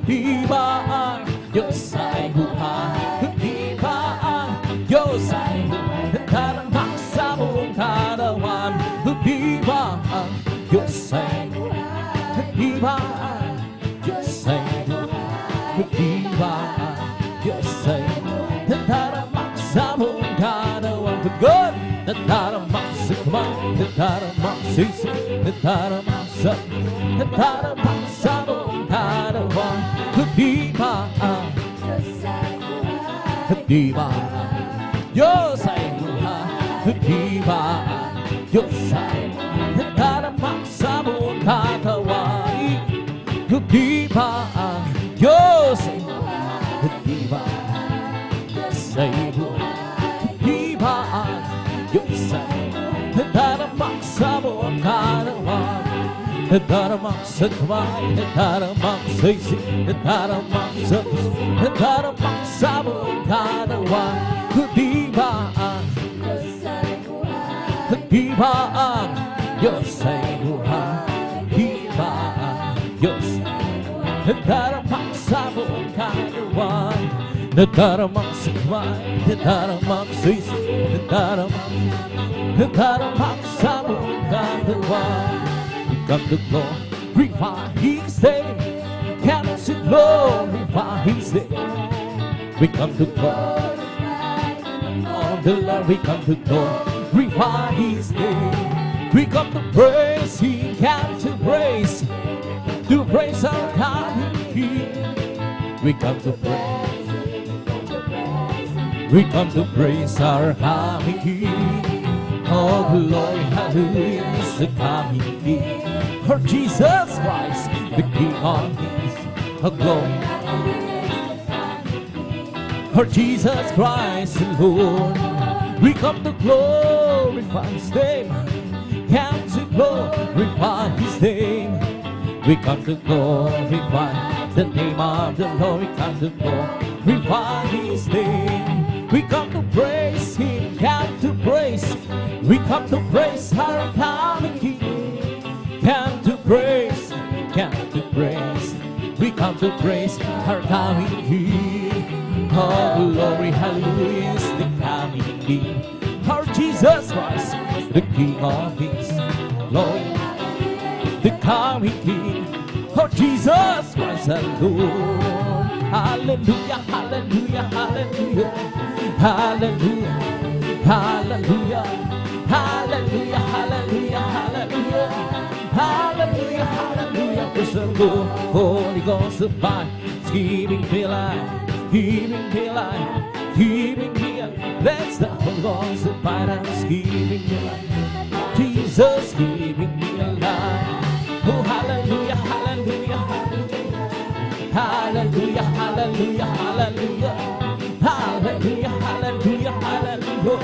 Di ba ang Diyos ay buhay? Di ba ang Diyos ay buhay? Nagdarambak sa buong katawan. Di ba ang Diyos ay buhay? Di ba ang Diyos ay buhay? Di ba ang Diyos ay buhay? Nagdarambak sa buong katawan. Good! Nagdarambak sa kamay, nagdarambak sa isip, nagdarambak sa buong katawan. Di ba ang Di ba ang Diyos ay buhay? Di ba ang Diyos ay nagdarambak sa buong katawan? Di ba ang Diyos ay buhay? Di ba ang Diyos ay buhay? Di ba ang Diyos ay nagdarambak sa buong katawan? Nagdarambak sa kamay, nagdarambak sa isip, nagdarambak sa puso, nagdarambak sa buong katawan. Di ba ang Diyos ay buhay? Di ba ang Diyos ay buhay? Di ba ang Diyos ay buhay? Nagdarambak sa buong katawan. Nagdarambak sa kamay, nagdarambak sa isip, nagdarambak sa buong katawan. Come to glorify His name. Come to glorify His name. We come to glorify the Lord. We come to glorify His name. We come to praise Him. Come to praise our coming King. We come to praise. We come to praise our coming King. Oh glory, hallelujah, is the coming King. For Jesus Christ, the King of Kings, oh glory. For Jesus Christ, the Lord, we come to glorify His name. Come to glorify His name. We come to glorify the name of the Lord. We come to glorify His name. We come to praise Him. Come to praise. We come to praise our coming King. Come to praise, come to praise. We come to praise our coming King. Oh glory, hallelujah, is the coming King. Our Jesus Christ, the King of Kings. Lord, the coming King. Oh Jesus Christ, the Lord. Hallelujah, hallelujah, hallelujah, hallelujah, hallelujah, hallelujah, hallelujah, hallelujah. Hallelujah, hallelujah, praise the Lord. Holy Ghost of fire is keeping me alive, keeping me alive, keeping me alive. Bless the Holy Ghost of fire is keeping me alive. Jesus keeping me alive. Oh, hallelujah, hallelujah, hallelujah, hallelujah, hallelujah, hallelujah, hallelujah, hallelujah, hallelujah,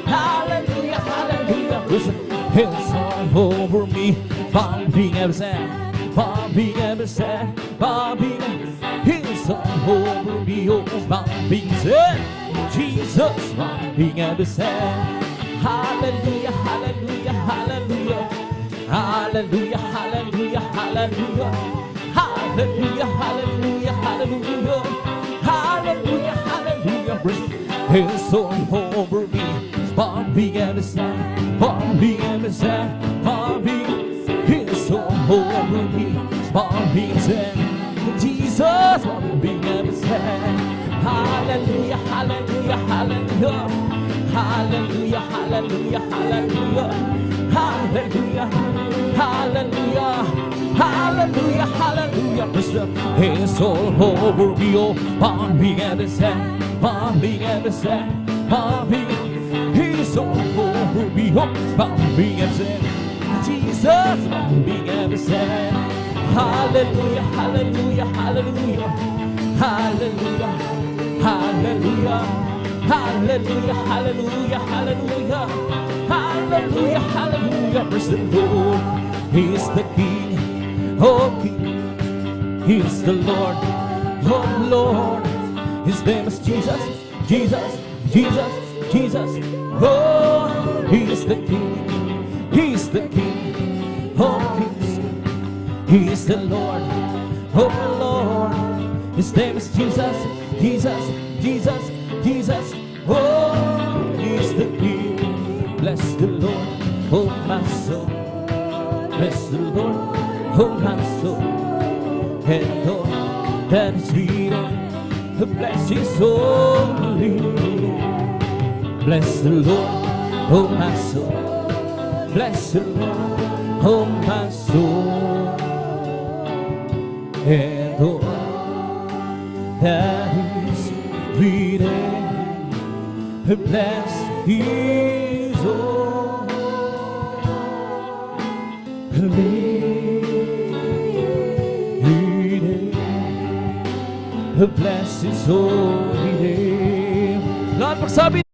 hallelujah, hallelujah. Listen, it's all over me. Bombing every sad, bombing every sad, bombing. It's all over me. Oh, bombing sad. Jesus, bombing every sad. Hallelujah, hallelujah, hallelujah, hallelujah, hallelujah, hallelujah, hallelujah, hallelujah, hallelujah, hallelujah, hallelujah. It's all over me. Bombing every side, bombing every side, bombing. It's all over me. Bombing side, Jesus, bombing every side. Hallelujah, hallelujah, hallelujah. Hallelujah, hallelujah, hallelujah, hallelujah, hallelujah, hallelujah, hallelujah. It's all over me, oh, bombing every side, bombing every side, bombing. It's all over me, oh, bombing every side. Jesus, bombing every side. Hallelujah, hallelujah, hallelujah, hallelujah, hallelujah. Hallelujah, hallelujah, hallelujah, hallelujah, hallelujah. Praise the Lord. He is the King, oh King. He is the Lord, oh Lord. His name is Jesus, Jesus, Jesus, Jesus. Oh, He is the King, He is the King, oh Kings. He is the Lord, oh Lord. His name is Jesus, Jesus, Jesus, Jesus. Oh, He's the King. Bless the Lord, oh my soul. Bless the Lord, oh my soul. And all that is written, bless His holy name. Bless the Lord, oh my soul. Bless the Lord, oh my soul. And all that is written, bless His holy name. Bless His holy name. Lord, pagsabi.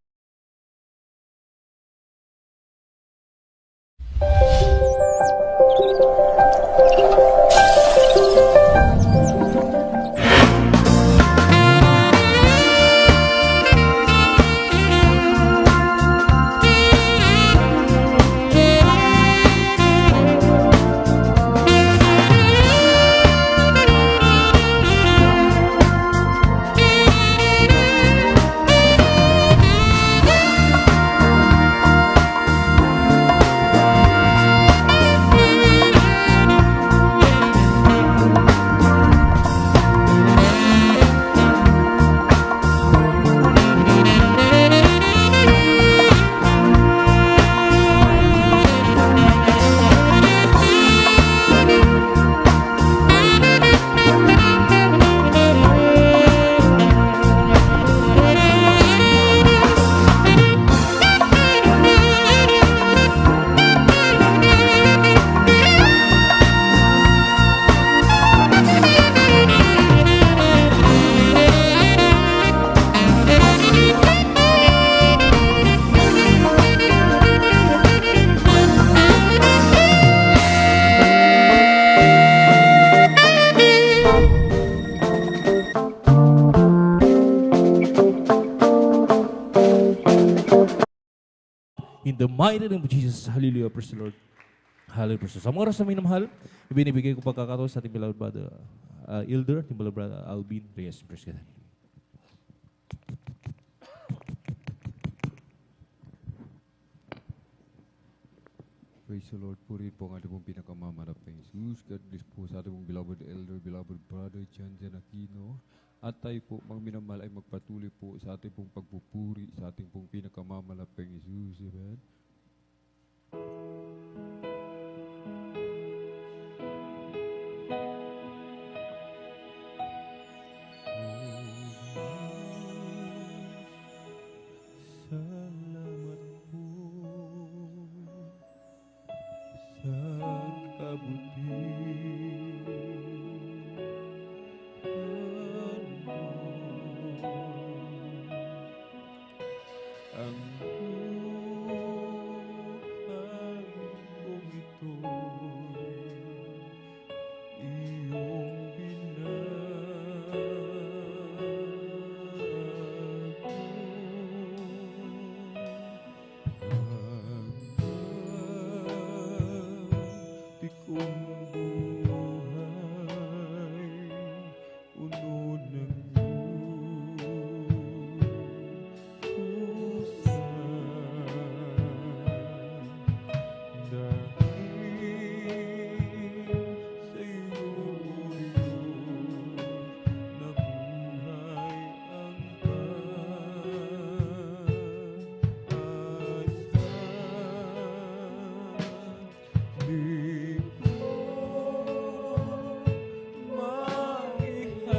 In the mighty name of Jesus, hallelujah, praise the Lord. Hallelujah, praise the Lord. Sa mga oras na minamahal, ibinibigay ko pagkakataon sa ating beloved brother Elder, ating beloved brother Alvin Reyes. Praise God. Praise the Lord. Purihin po ang ating pong pinakamamarapang Jesus. God bless po sa ating pong beloved elder, beloved brother John Aquino. At tayo po, mga minamahal, ay magpatuloy po sa ating pong pagpupuri sa ating pong pinakamamalapang Jesus. Amen. Di ko maihayag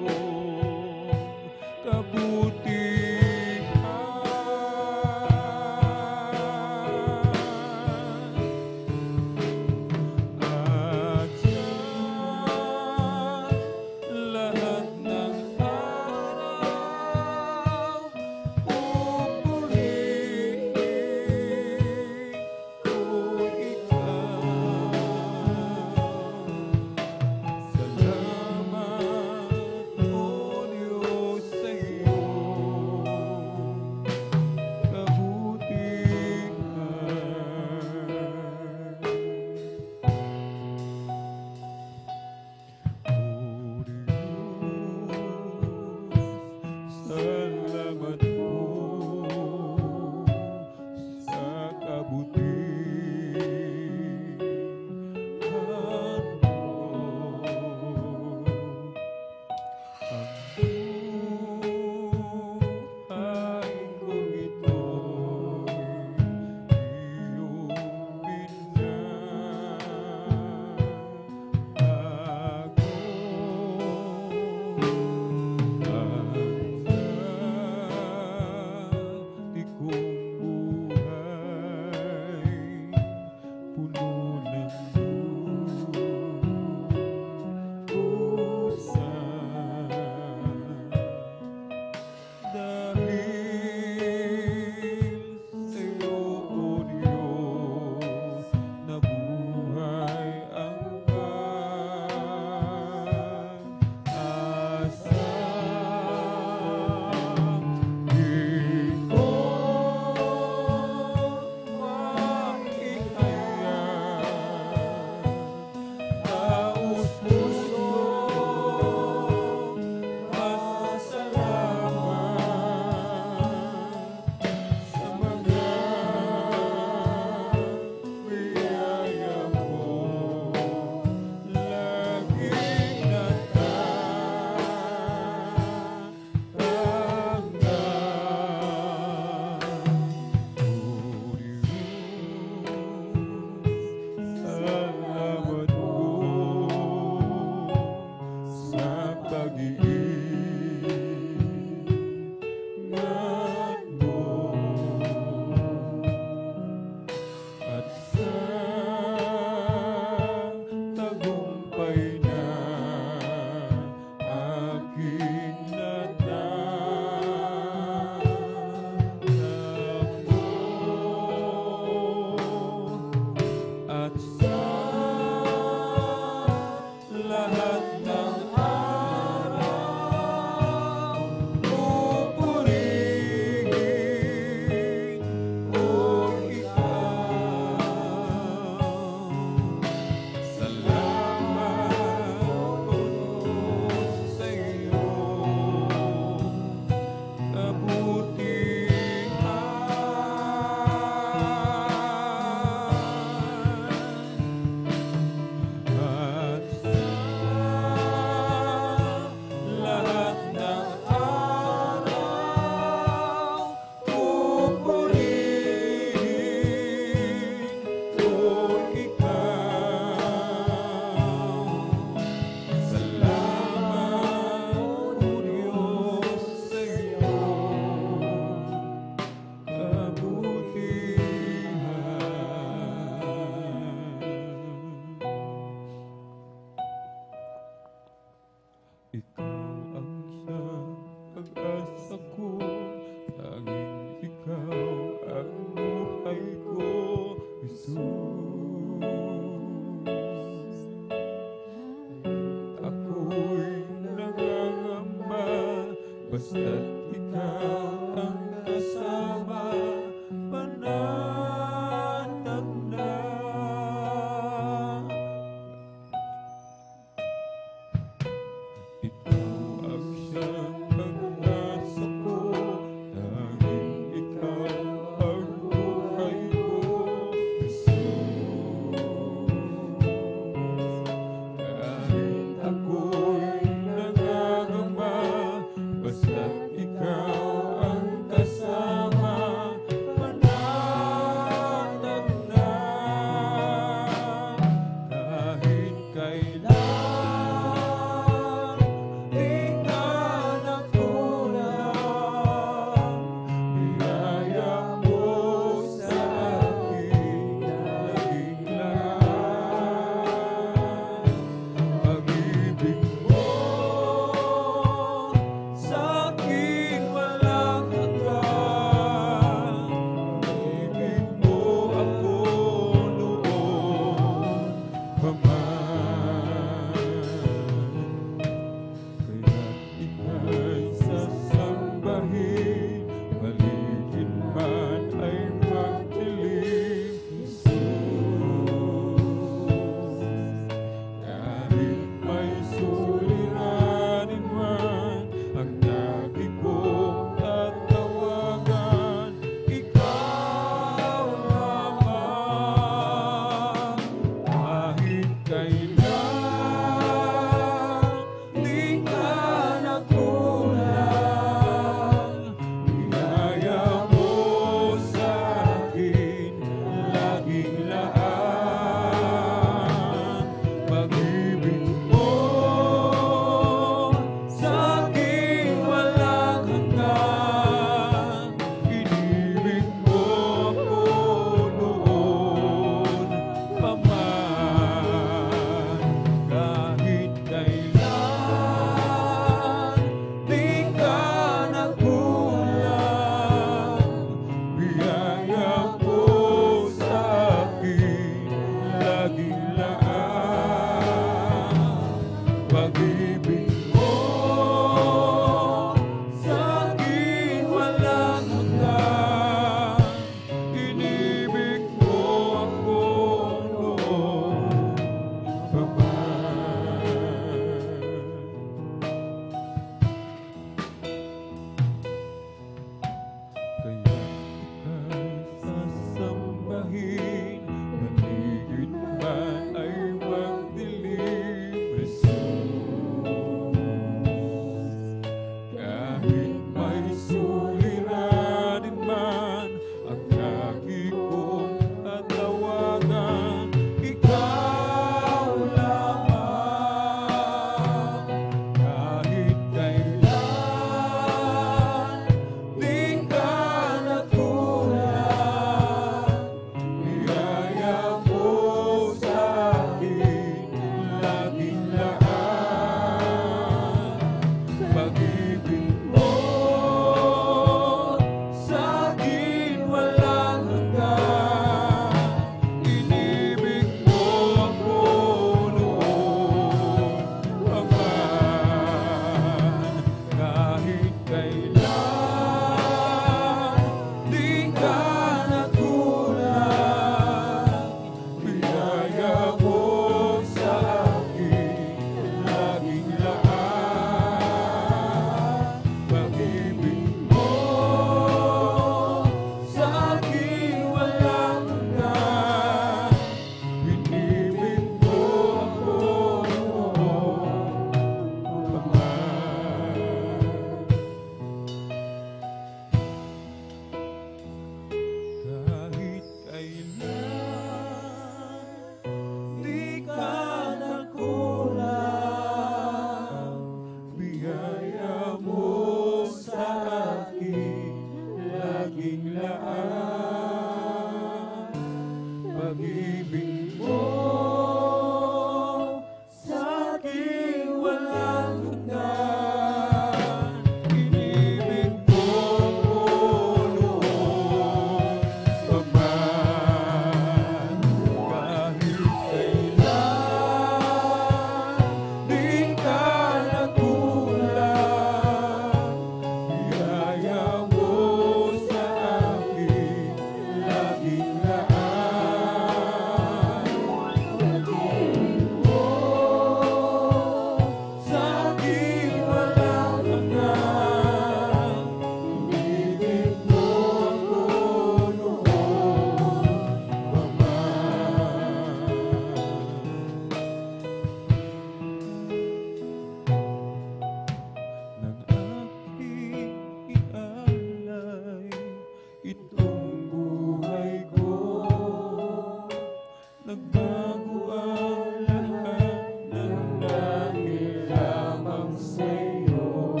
nagbago ang lahat ng dahil lamang sa'yo.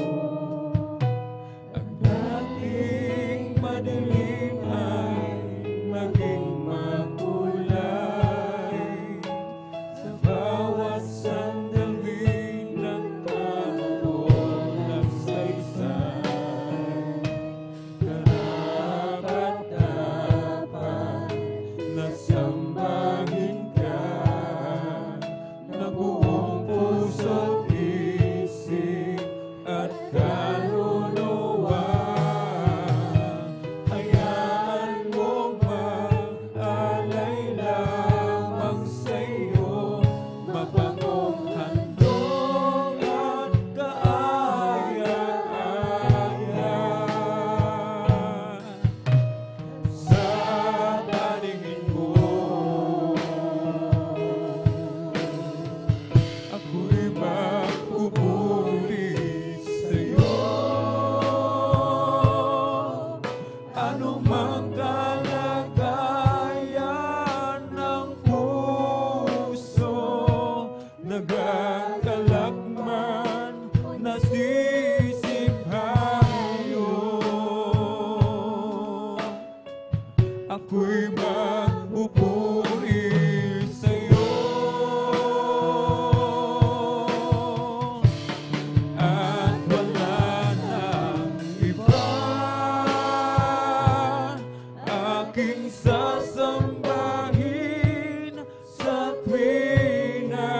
Ang dating madilim ay naging makulay. Sa bawat sandali nagkaroon ng saysay. Karapat-dapat na sambahin ka ng buong puso't isip at kaluluwa. Hayaan mong mag-alay lamang sa'yo, mabangong handog at kaaya-aya. Sa paningin mo, ako'y magpupuri sa'yo. Ano mang kalagayan ng puso, nagakalakman, nasisiphayo. Ako'y magpupuri sa'yo. At wala nang iba aking sasambahin sa tuwina.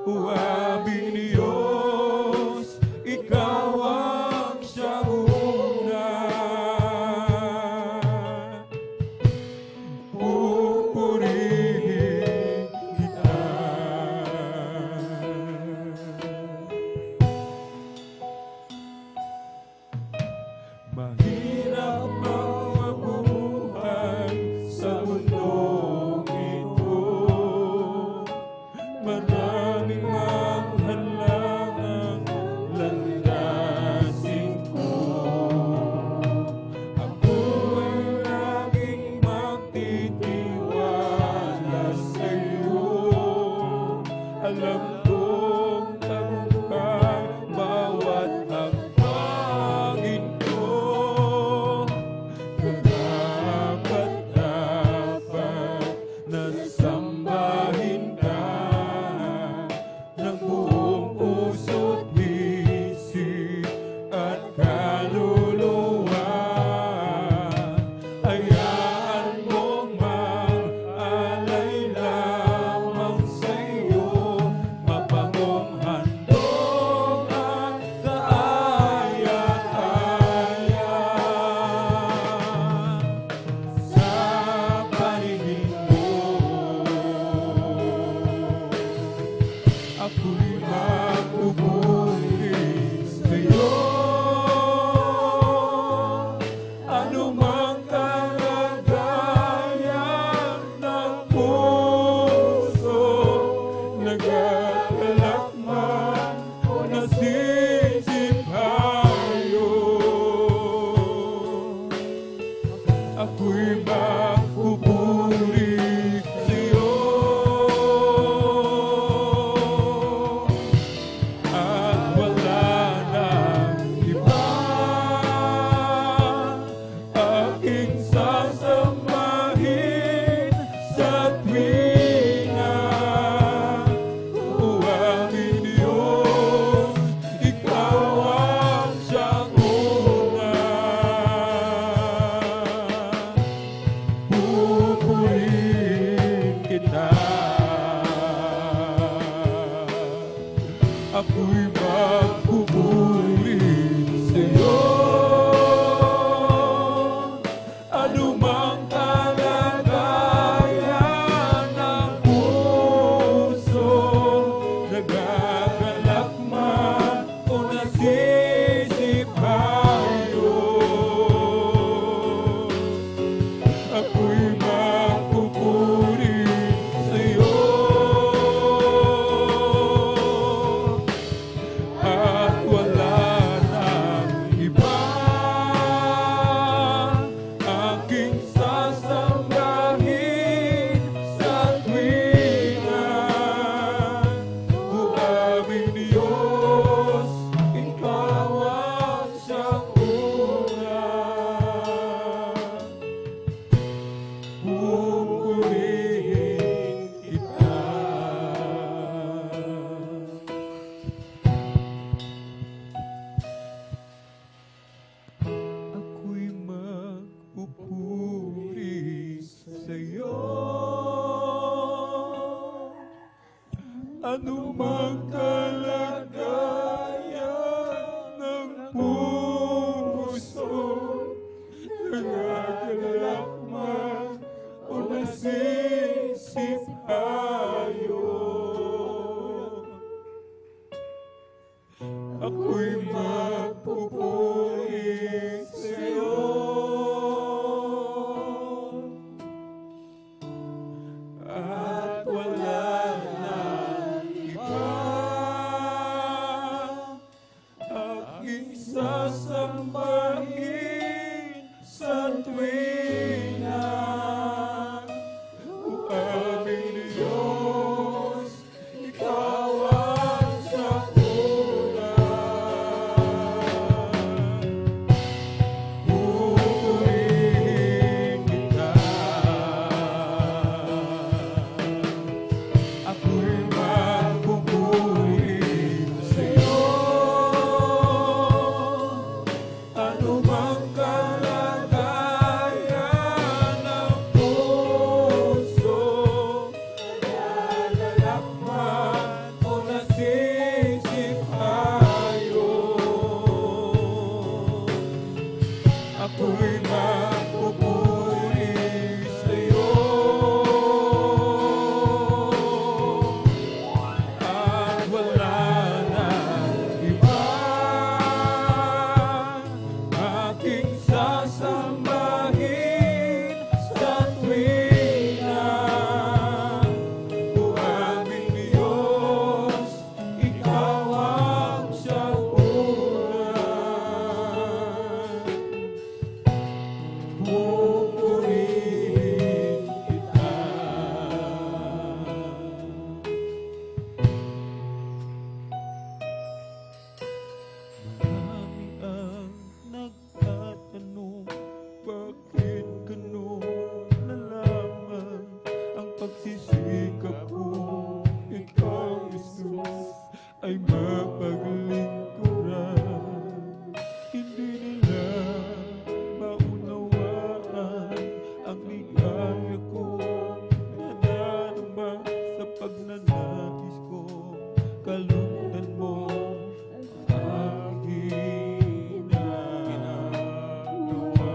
O aming Diyos, ikaw ang siyang-una. Pupurihin kita. Mahirap ang mabuhay sa mundong ito. Maraming manghalangang landasin ko. Ako'y laging magtitiwala sa'yo. Alam kong tagumpay bawat hakbangin ko. Karapat-dapat na sambahin ka ng buong puso't isip at kaluluwa. Hayaan mong mag-alay lamang sa'yo, mapangong handog at kaaya-aya. Sa paningin mo, ako'y magpupuri sa'yo. Ano mang kalagayan ng puso, nagakalakman o nasisiphayo. Ako'y magpupuri sa'yo. At wala nang iba aking sasambahin sa tuwina. O aming Diyos, ikaw ang siyang-una. Pupurihin kita. Ako'y magpupuri sa'yo. Ano mang kalagayan ng puso, nagakalakman o nasisiphayo. Ako'y magpupuri sa'yo. anumang kalagayan ng puso, nagagalak man o nasisip ayon. Ako'y magpupuri sa'yo at wala nang iba. Aking sasambahin sa tuwing na o aming Diyos, ikaw ang sapunan. Pupurihin kita, ako'y magpupuri sa'yo. Anumang kalagayan ng puso, nagagalak man o nasisip ayon. Ako'y magpupuri sa'yo at wala nang iba. Aking sasambahin sa tuwing na o aming Diyos, ikaw ang siyang unan. Pupurihin kita. Marami ang nagtatanong, bakit ganun na lamang ang pagsisikap ko? Ikaw, Jesus, ay mapaglingkuran. Hindi nila maunawaan ang ligaya ko, nadarama sa pagnanais ko. Kalungtan mo ang aking ginagawa.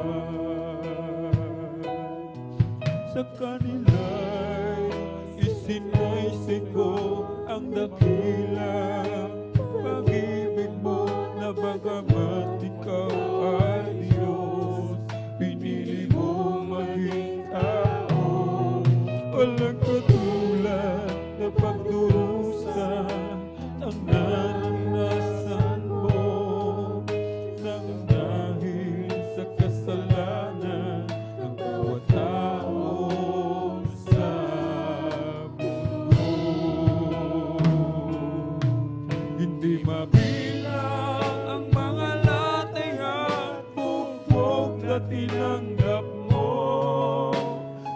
Sa kanila'y isinaysay ko ang dakilang pag-ibig mo, na bagamat ikaw ay Diyos, pinili mo maging tao. Walang katulad na pagdurusa ang naranasan mo, nang dahil sa kasalanan ng bawat tao sa mundo. Hindi mabilang ang mga latay at bugbog na tinanggap mo.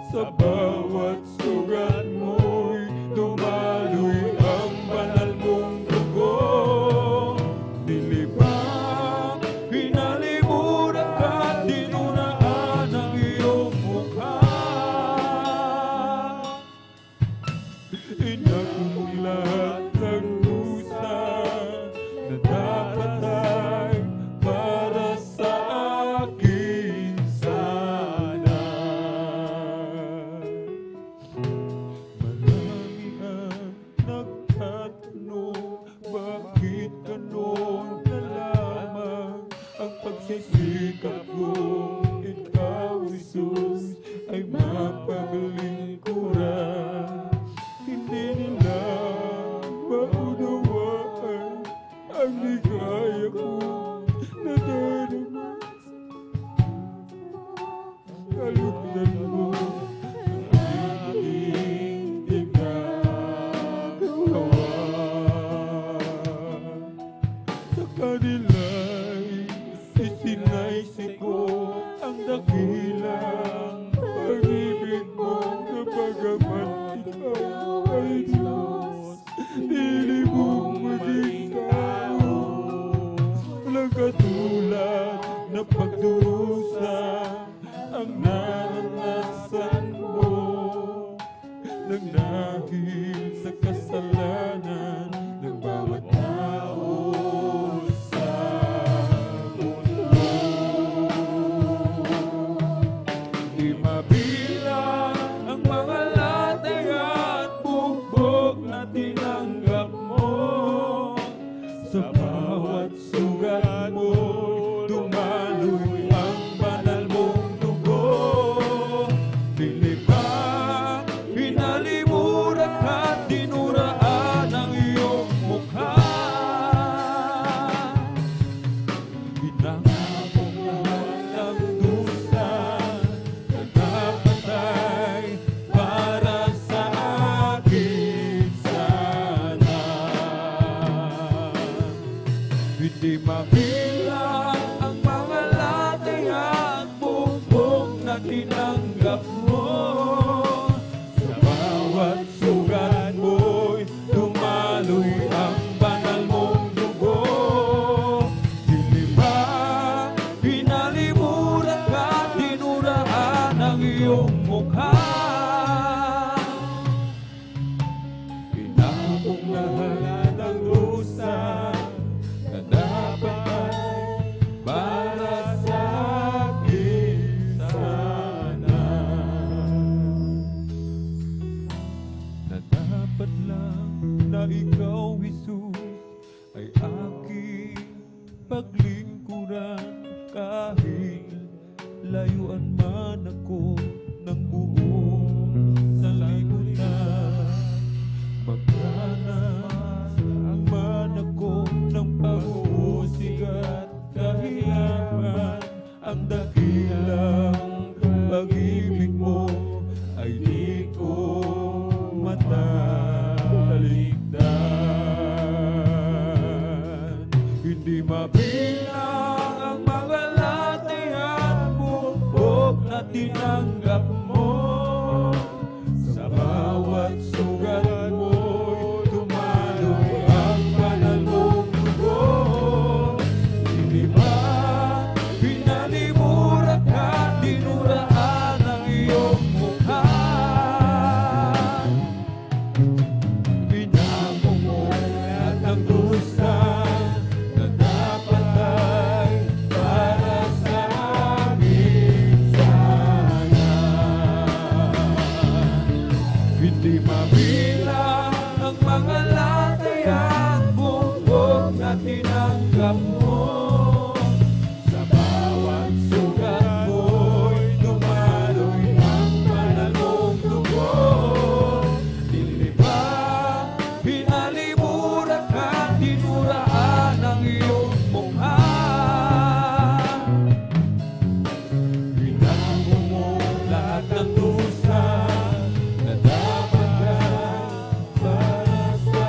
Sa bawat sugat mo'y dumaloy ang banal mong dugo. Nilibang, hinalimunan ka, dinunaan ang iyong mukha. Inakong lahat ng dusa na dapat ay para sa akin sana. Marami ang nagtatanong, bakit ganon na lamang ang pagsisikap ko? Ikaw, Jesus, ay mapaglingkuran. Hindi nila maunawaan ang ligaya ko, nadarama kalungtan mo ang aking ginagawa. Sa kanila'y isinaysay ko ang dakilang pag-ibig mo, na bagamat ikaw ay Diyos, pinili mong maging tao. Walang katulad na pagdurusa ang naranasan mo, nang dahil sa kasalanan pinalimuran at dinuraan ang iyong mukha. Binangako lahat ng dusa na dapat ay para sa akin sana. Hindi mabilang ang mga latay at bumbong na tinanggap mo. Sa bawat sugat mo'y dumaloy ang banal mong dugo. Dilimang pinalimuran ka, dinuraan ang iyong mukha. Pinakong lahat ng dusa na dapat ay para sa akin sana. Na dapat lang na ikaw, Jesus, ay aking paglingkuran kahit layuan man ako ng buong sanlibutan. Magkanas man ako ng pag-uusig at kahiyapan, ang dakilang pag-ibig mo ay di ko matalikdan. Hindi mabilang ang mga latay at bumbog na tinanggap mo. Sa bawat sugat mo'y dumaloy ang banal mong dugo. Hindi ba pinalimuran ka, dinuraan ang iyong mukha. Pinako mo lahat ng dusa na dapat ay para sa amin sana. Hindi mabilang ang mga latay at bumbog na tinanggap mo. Sa bawat sugat mo'y dumaloy ang banal mong dugo. Dilibang pinalimuran ka, dinuraan ang iyong mukha. Pinako mo lahat ng dusa na dapat ay para sa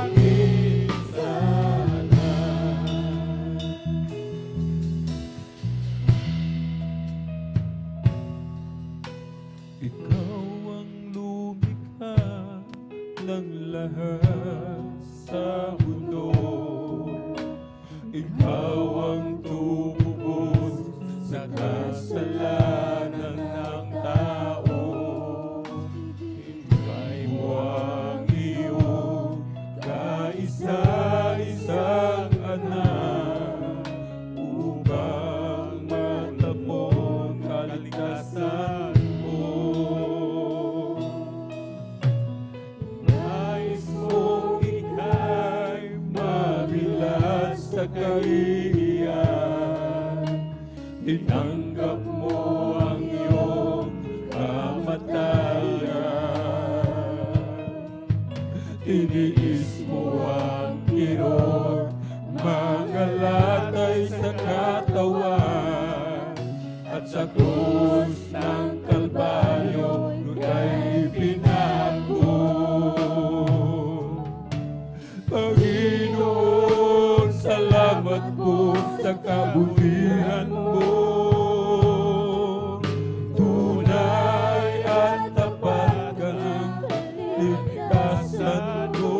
akin sana. Ikaw ang lumikha ng lahat sa mundo. Ikaw ang tumubos sa kasalanan ng tao. Hinimay mo ang iyong kaisa-isang anak upang matapon kaligtasan mo. Nais mong ika'y mabilas sa kahihiyan. Tinanggap mo ang iyong kamatayan. Tiniis mo ang kirot, mga latay sa katawan, at sa krus ng Kalbaryo kay pinako. Panginoon, salamat po sa kabutihan mo. Tunay at tapat ka ng ligtasan ko.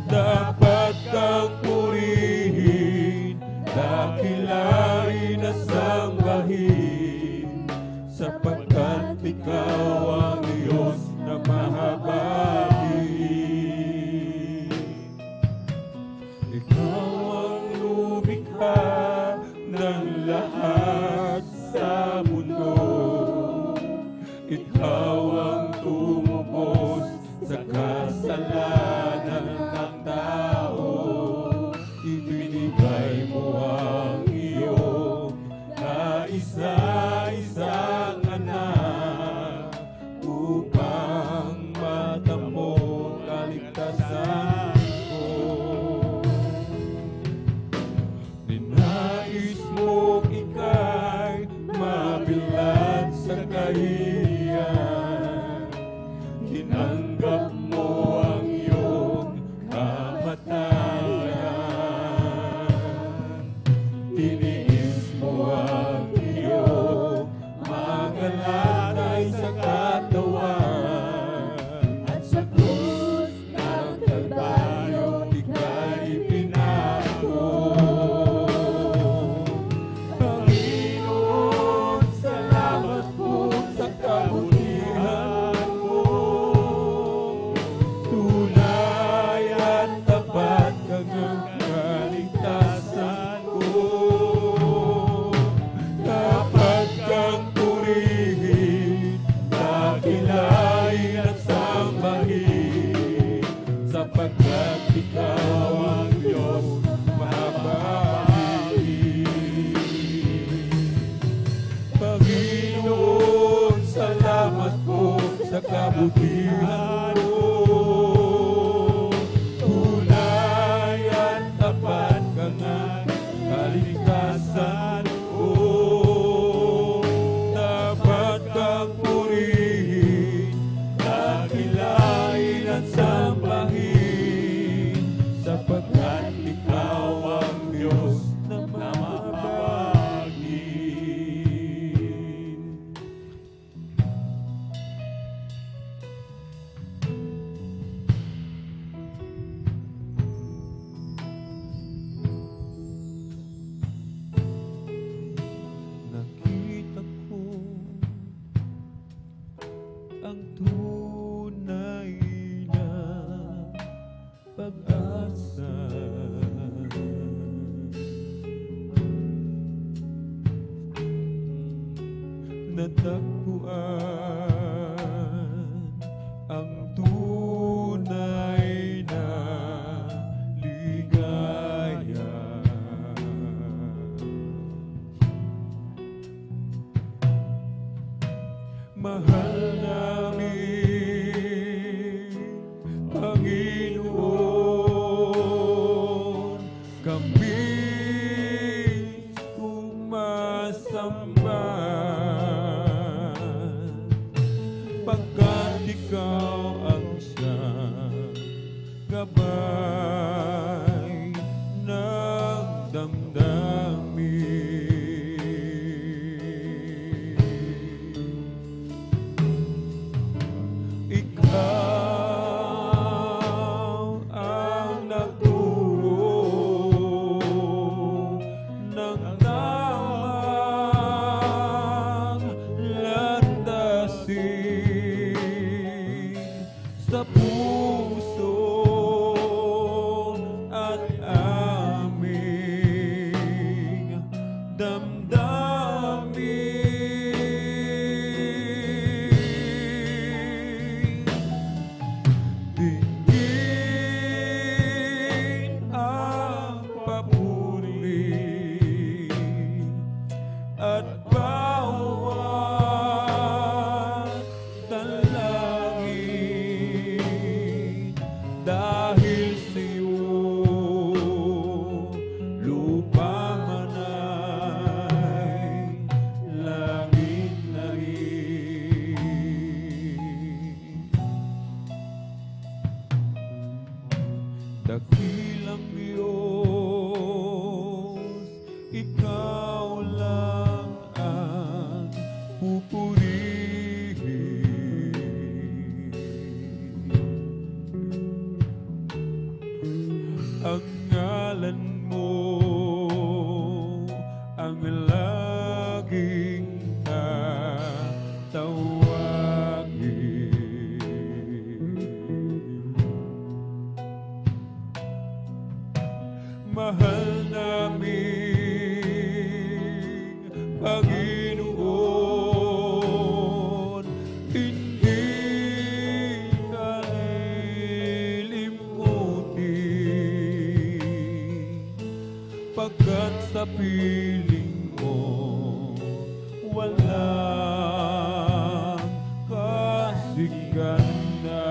Dapat kang purihin, dakilain at sambahin, sapagkat ikaw ang Diyos na mahabagin. Ikaw ang lumikha ng lahat sa mundo. Ikaw ang tumubos sa kasalanan ng tao. Ibinigay mo ang iyong kaisa-isang anak upang matamo kaligtasan ko. Ninais mo ika'y mabilad sa kahiyan, tinanggap mo ang iyong kamatayan. Tiniis mo ang iyong mga latay sa katawan, at sa krus ng Kalbaryo ika'y pinako. Panginoon, salamat po sa kabutihan mo. Tunay at tapat kang ang kaligtasan ko. Dapat kang purihin, dakilain at sambahin, sapagkat ikaw ang Diyos mabait. Panginoon, salamat po sa kabutihan mo. Tunay at tapat kang ang kaligtasan ko. Dapat kang purihin, dakilain at sambahin, sapagkat ikaw ang Diyos na mababagin. Nakita ko ang tunay na pag-asa. Natagpuan ang tunay na ligaya. Mahal namin, Panginoon, kami sumasamba, pagkat ikaw ang siyang gabay ng damdamin. Ikaw ang nagturo ng tamang landasin sa puso at aming damdamin. Dinggin ang papuri at bawat dalangin, dahil sa'yo lupa man ay langit na rin. Dakilang Diyos, ikaw lang ang pupurihin. Ang ngalan mo ang laging tatawagin. Mahal namin, Panginoon, hindi ka lilimutin. ganda.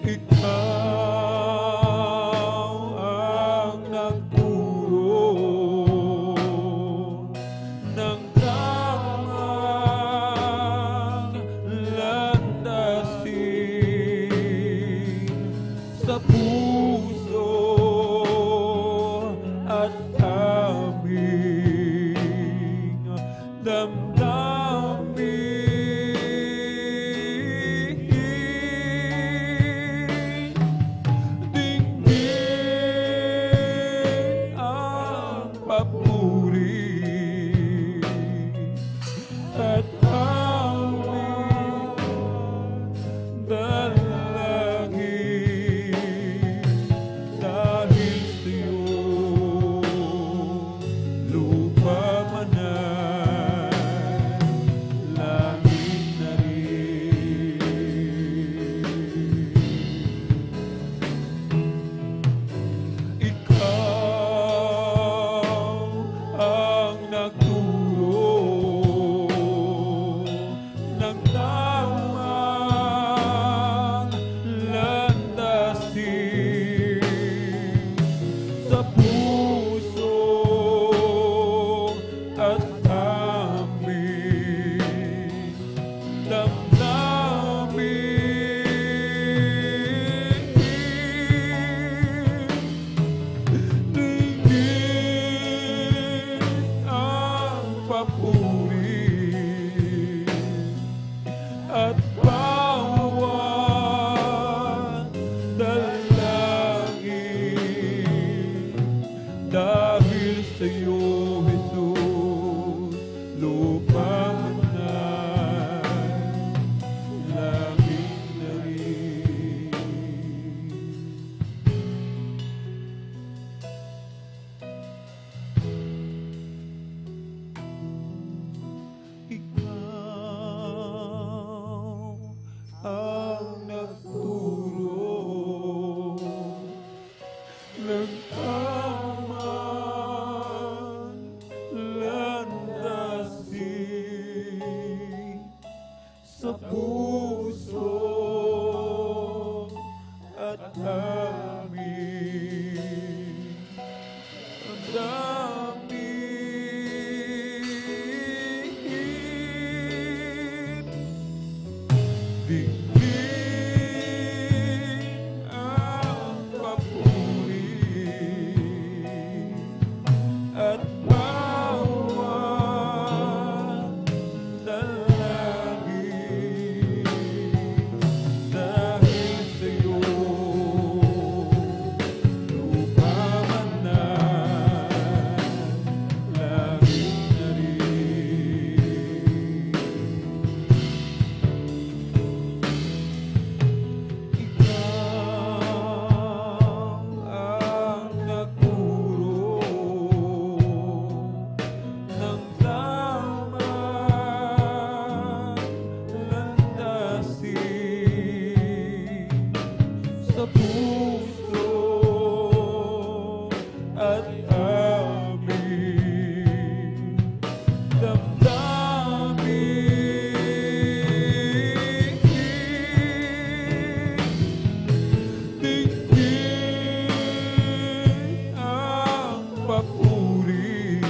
Ikaw ang nagturo ng tamang landasin sa puso at aming damdamin. Dinggin ang papuri at aming dalangin dahil sa'yo lupa man ay langit na rin. Ikaw ang nagturo ng tamang landasin sa puso at aming damdamin. Dinggin ang papuri at bawat dalangin dahil sa'yo, Jesus, lupa man ay langit na rin. Ikaw ang nagturo ng tamang landasin sa puso at aming damdamin. Dinggin ang papuri at bawat dalangin dahil sa'yo lupa man ay langit na rin. Ikaw ang nagturo ng tamang landasin sa puso at aming damdamin. Dinggin ang papuri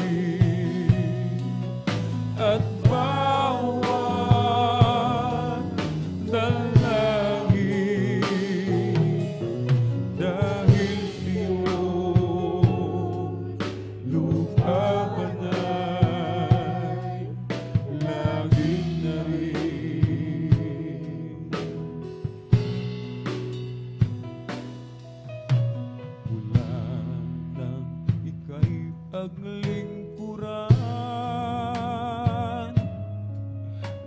at bawat dalangin dahil sa'yo lupa man ay langit na rin. Mula nang ika'y paglingkuran,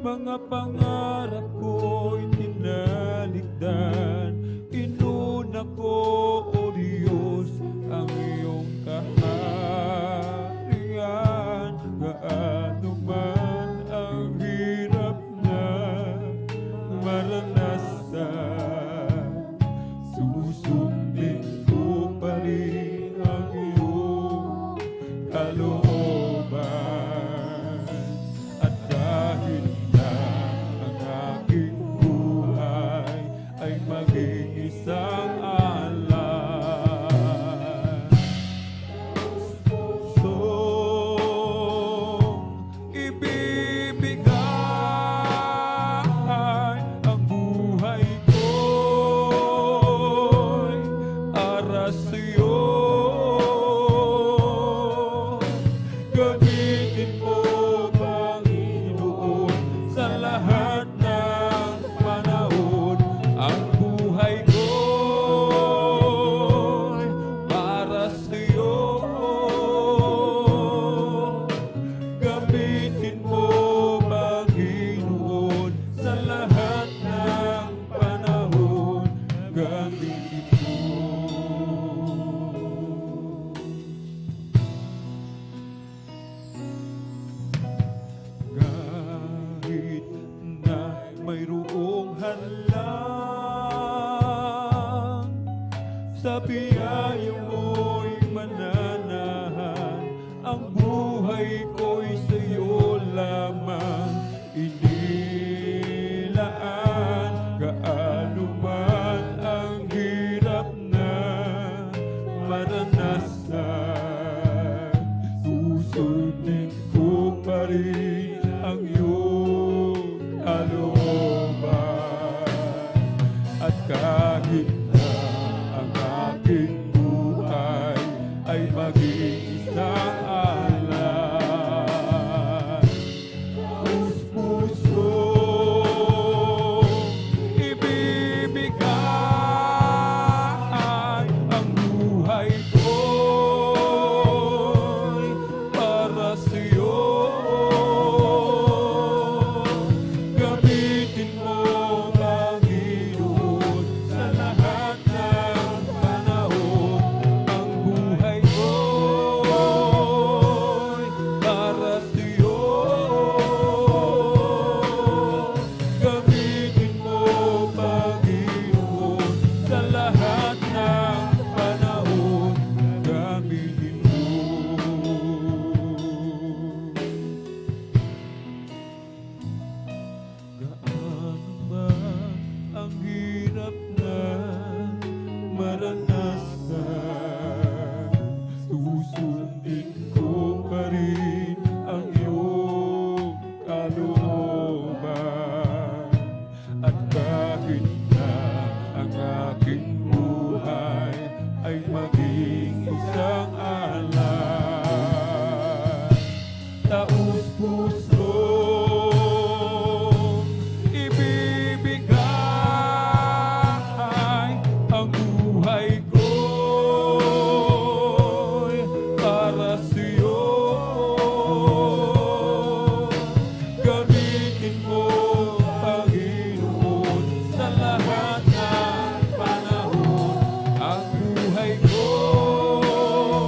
mga pangarap ko'y tinalikdan. Inuna ko, O Diyos, ang iyong kaharian. Gaano man ang hirap na maranasan, susundin ko pa rin ang iyong kalooban. Gamitin mo, Panginoon, sa lahat ng panahon. Ang buhay ko'y para sa'yo. Gamitin mo, Panginoon, sa lahat ng panahon. Gamitin mo. Kahit na mayroong hadlang, sa biyaya mo'y mananahan. Ang buhay ko'y sa'yo lamang inilaan. Gaano man ang hirap na maranasan, susundin ko pa rin ang iyong kalooban. At kahit na ang aking buhay ay maging isang alay, puso ibibigay ang buhay ko'y para sa'yo. Gamitin mo, Panginoon, sa lahat ng panahon. Ang buhay ko'y para sa'yo. Gamitin mo, Panginoon, sa lahat ng panahon. Gamitin mo. Gaano man ang hirap na maranasan, susundin ko pa rin ang iyong kalooban. At kahit na ang aking buhay ay maging isang alay, taos puso ibibigay ang buhay ko'y para sa'yo. Gamitin mo, Panginoon, sa lahat ng panahon. Ang buhay ko'y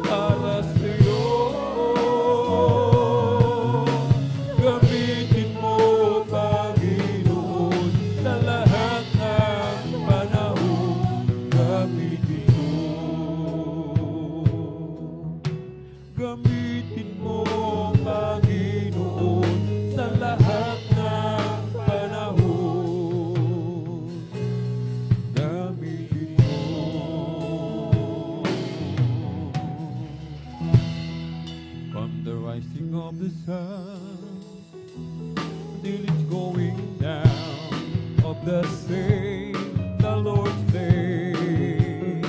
para sa'yo. Gamitin mo, Panginoon, sa lahat ng panahon. Gamitin mo. Gamitin mo, Panginoon, sa lahat ng panahon. Gamitin mo. From the rising of the sun till it's going down of the same, the Lord's name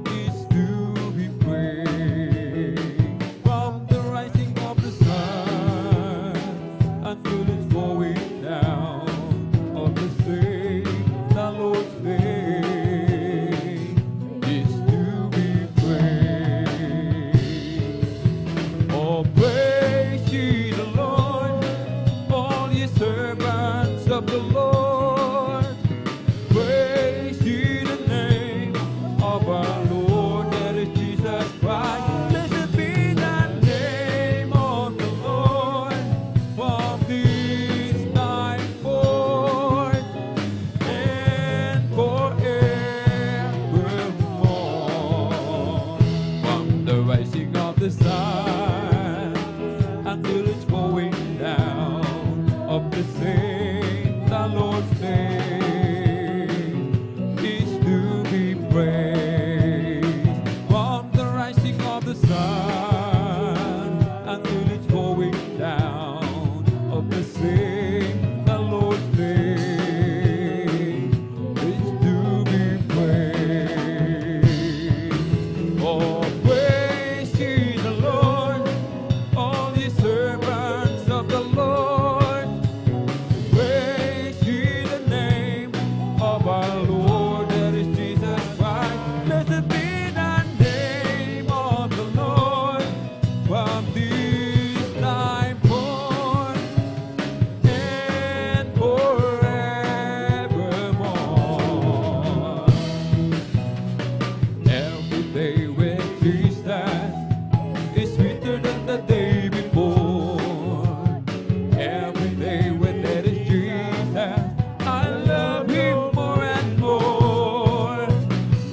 is to be praised. From the rising of the sun until it's going down of the same, the Lord's name is to be praised. Oh, praise ye the Lord, all ye servants of the Lord. Praise ye the name of our Lord, that is Jesus Christ. Blessed be the name of the Lord from this time forth and forevermore. From the rising of the sun until it's going down of the same, the Lord's name is to be praised. From the rising of the sun until it's going down of the same, the Lord's name is to be praised. Oh, praise ye the Lord. from this time forth and forevermore. Every day with Jesus is sweeter than the day before. Every day when there is Jesus, I love Him more and more.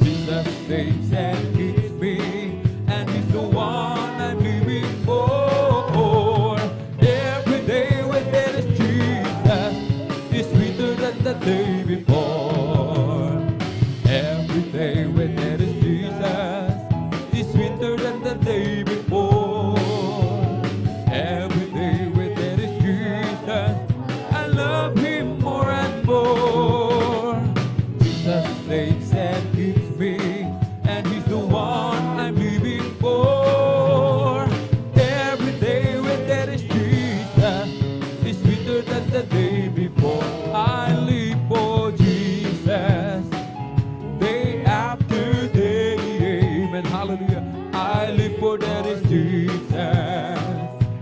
Jesus saves and keeps me, and He's the one I'm living for. Every day when there is Jesus is sweeter than the day before. Every day when there is Jesus is sweeter than the day before. Every day when there is Jesus, I love Him more and more. Jesus saves and keeps me, and He's the one I'm living for. Every day when there is Jesus is sweeter than the day before. I live for Jesus day after day. Amen. Hallelujah. I live for that is Jesus.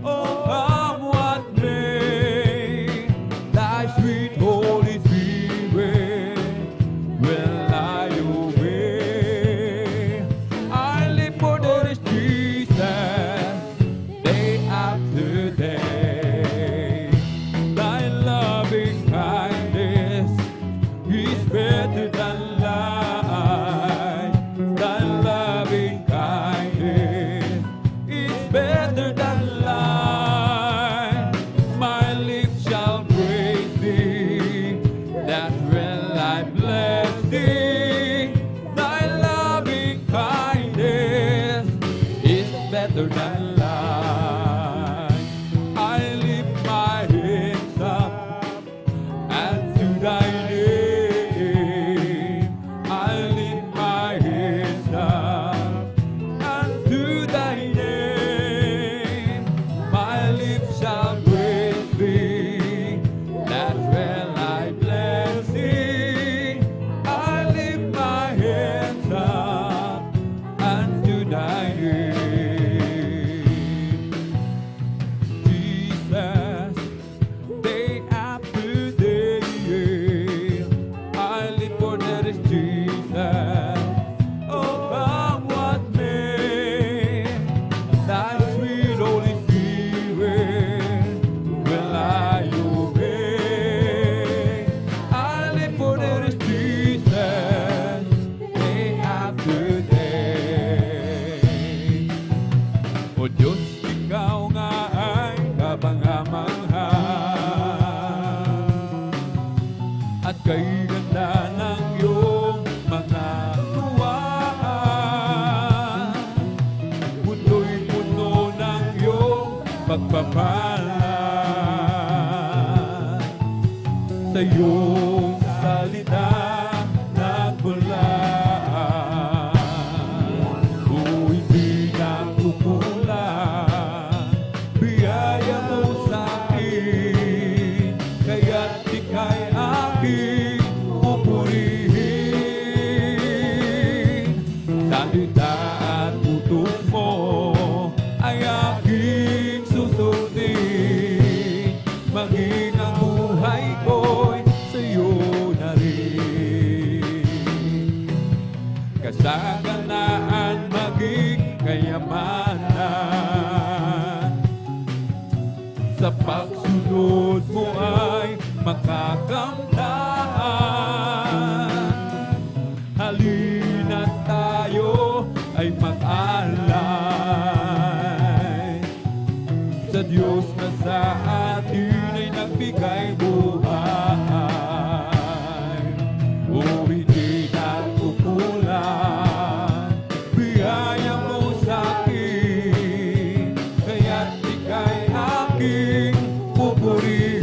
Oh, come what may, Thy sweet Holy Spirit will I obey. I live for that is Jesus day after day. Thy loving kindness is better than life. Thy loving kindness is better than life. My lips shall praise Thee, that will I bless Thee. Thy loving kindness is better than life. I lift my hands up and to Thy name. I lift my hands up and to Thy name. My lips shall praise Thee, that will I bless Thee. I lift my hands up and to Thy name. Jesus, day after day, I live for that is Jesus. Oh, come what may, Thy sweet Holy Spirit will I obey. I live for that is Jesus day after day. O Diyos, Ikaw nga ay kabanghamangha, at kay ganda ng iyong mga tuwaan. Mundo'y puno ng iyong pagpapala. Sa iyong salita nagbulaan. O hindi nagkukulang, biyaya mo sa akin, kaya't ika'y aking pupurihin. Salita at utos mo ay aking susundin, maging ang buhay ko'y sa'yo na rin. Kasaganaan maging kayamanan, sa pagsunod mo ay makakamtan. Halina't tayo ay mag-alay sa Diyos na sa atin ay nagbigay buhay. O hindi nagkukulang, biyaya mo sa akin, kaya't ika'y aking pupurihin.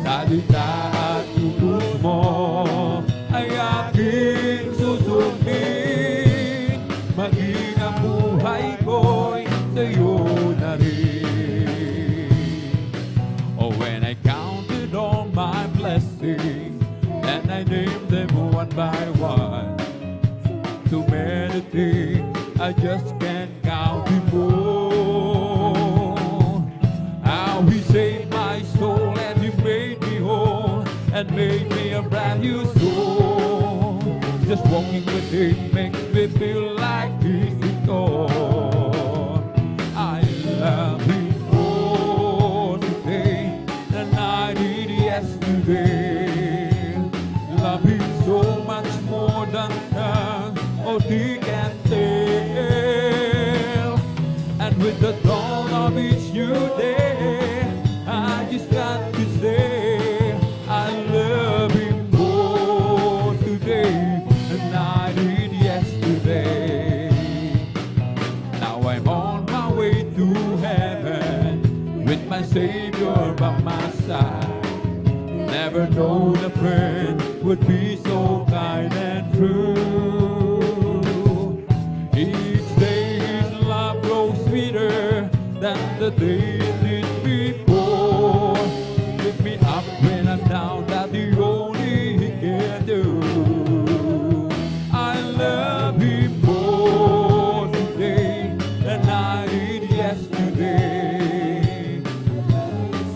Salita at utos mo ay aking susundin, maging ang buhay ko'y sa'yo na rin. Oh, when I counted all my blessings and I named them one by one, to meditate I just can't count it more. How he saved my soul and he made me whole and made me a brand new soul. Just walking with him makes me feel like he's in God. I love him more today than I did yesterday. Love him so much more than he can tell. And with the dawn of each new day, I just got to say I love him more today than I did yesterday. Now I'm on my way to heaven with my Savior by my side. Never known a friend would be so kind and true. Each day his love grows sweeter than the days did before. Pick me up when I'm down, that's the only he can do. I love him more today than I did yesterday.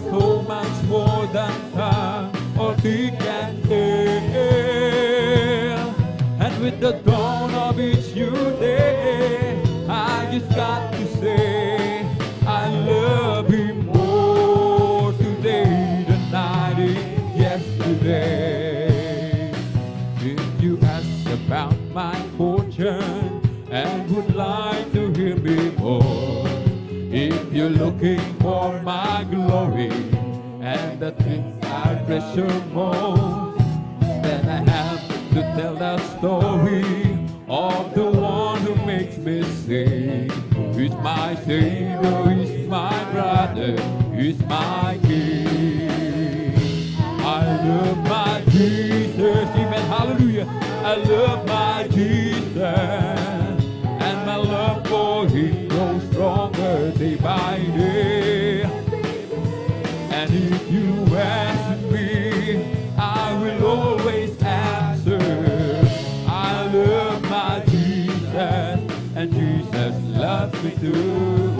So much more than time or he can tell. And with the dawn of each new day, I just got to say I love him more today than I did yesterday. If you ask about my fortune and would like to hear me more, if you're looking for my glory and the things I treasure most, then I have to tell the story of the one who makes me sing. He's my Savior, he's my brother, he's my King. I love my Jesus, amen, hallelujah. I love my Jesus, and my love for him grows stronger day by day. And if you ask me, I will always answer. I love my Jesus, and Jesus loves me too.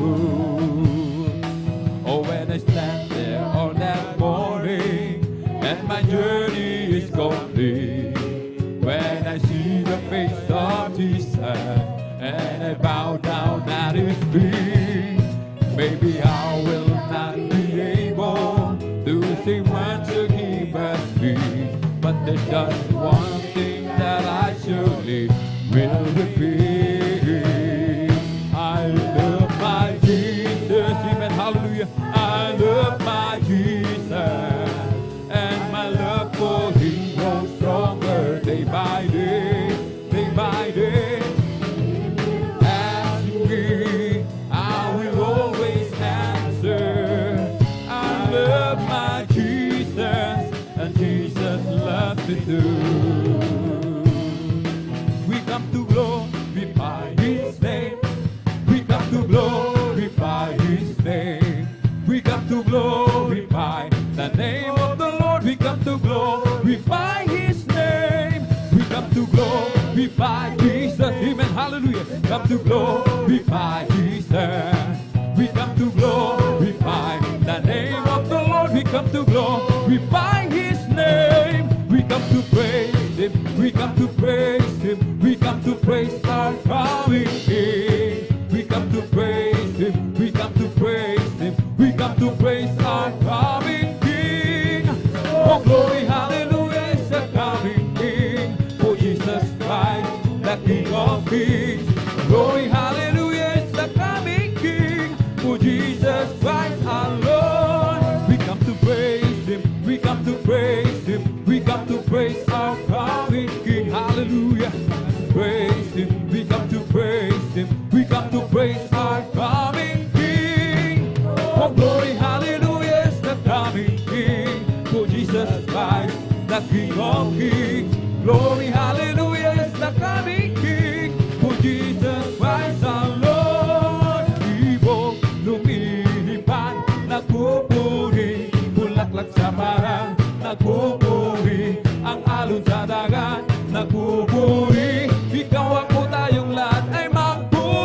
Oh, when I stand there on that morning, and my journey is complete, when I see the face of Jesus, and I bow down at his feet, maybe I will not be able to say once again but speak, but there's just one thing that I surely will repeat. I love my Jesus, amen, hallelujah. I love my Jesus, and my love for him grows stronger day by day, day by day. Ask me, I will always answer. I love my Jesus, and Jesus loves me too. We come to glorify his name. We come to glorify his name. We come to glorify the name of the Lord. We come to glorify his name. We come to glorify Jesus. Amen. Hallelujah. Come to glorify Jesus. We come to glorify the name of the Lord. We come to glorify his name. We come to praise him. We come to praise him. We come to praise our coming King. We come to praise him. We come to praise him. We come to praise our coming King. Oh, glory, hallelujah, is the coming King. For Jesus Christ, the King of Kings. Glory, hallelujah, is the coming King. For Jesus Christ, our Lord. We come to praise him. We come to praise him. We come to praise our coming King. Hallelujah. Praise him. We come to praise him. We come to praise our coming King. Oh, glory, hallelujah, is the coming King. For Jesus Christ, the King of Kings. Glory, hallelujah, is the coming King. For Jesus Christ, our Lord. Ibog lumilipad, nagpupuri, bulaklak sa parang, nagpupuri, ang alon sa dagat, nagpupuri. Ikaw ako tayong lahat ay magpuri.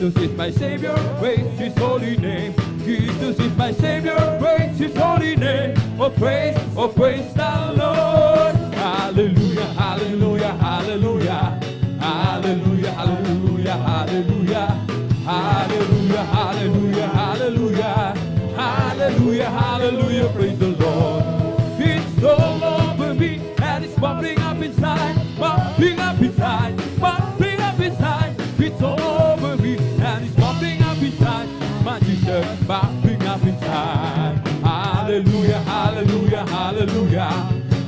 Jesus is my Savior, praise His holy name. Jesus is my Savior, praise His holy name. Oh praise the Lord. Hallelujah, hallelujah, hallelujah. Hallelujah, hallelujah, hallelujah. Hallelujah, hallelujah, hallelujah. Hallelujah, hallelujah, praise the Lord. It's all over me and it's bubbling up inside, bubbling up inside, bubbling up inside. It's all over me and it's bubbling up inside. My Jesus, bubbling up inside. Hallelujah, hallelujah, hallelujah.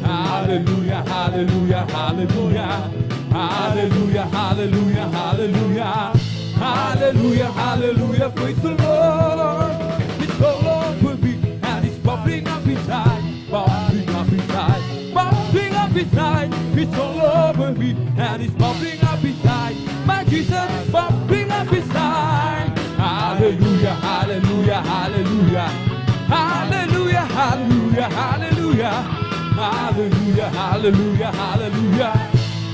Hallelujah, hallelujah, hallelujah. Hallelujah, hallelujah, hallelujah. Hallelujah, hallelujah, praise the Lord. It's all over me and it's bubbling up inside, bubbling up inside, bubbling up inside. It's all over me and it's bubbling up inside. My Jesus, bubbling up inside. Hallelujah, hallelujah, hallelujah. Hallelujah, hallelujah, hallelujah. Hallelujah, hallelujah, hallelujah.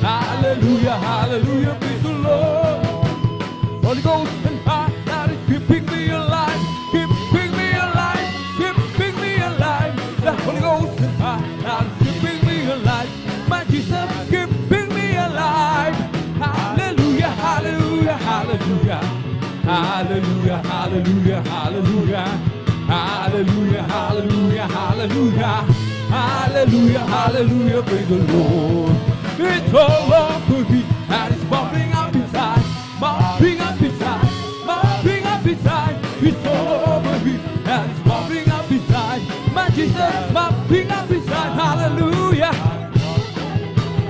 Hallelujah, hallelujah, praise the Lord. Holy Ghost and fire, now is keeping me alive, keeping me alive, keeping me alive. The Holy Ghost and fire, now is keeping me alive. My Jesus, keeping me alive. Hallelujah, hallelujah, hallelujah. Hallelujah, hallelujah, hallelujah. Hallelujah, hallelujah, hallelujah. Hallelujah, hallelujah, praise the Lord. It's all over me and it's bubbling up inside, bubbling up inside, bubbling up inside. It's all over me and it's bubbling up inside. My Jesus, bubbling up inside. Hallelujah,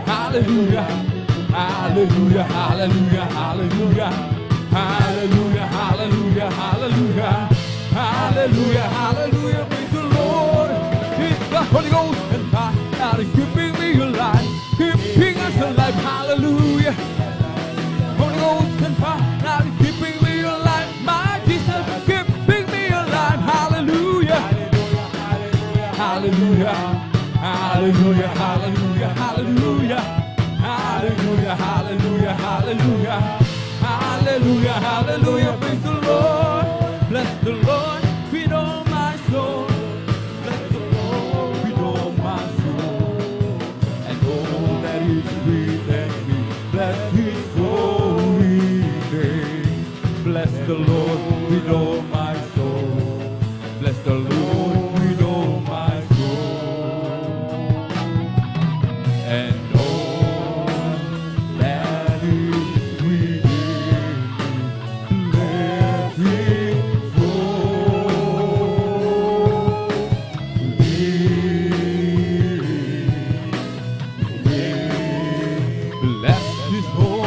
hallelujah, hallelujah, hallelujah, hallelujah, hallelujah, hallelujah, hallelujah, hallelujah, hallelujah, praise the Lord. It's the Holy Ghost and fire that is keeping me alive, keeping us alive. Hallelujah. Holy Ghost and fire that is keeping me alive. My Jesus keeping me alive. Hallelujah. Hallelujah. Hallelujah. Hallelujah. Hallelujah. Hallelujah. Hallelujah. Hallelujah. Hallelujah. Hallelujah. Praise the Lord. Bless the Lord with all my soul. Bless the Lord with all my soul. And all that is within me. Bless His holy name. Bless the Lord with all my soul. Bless the Lord with all my soul. And all that is within me. Bless His holy name. Bless His holy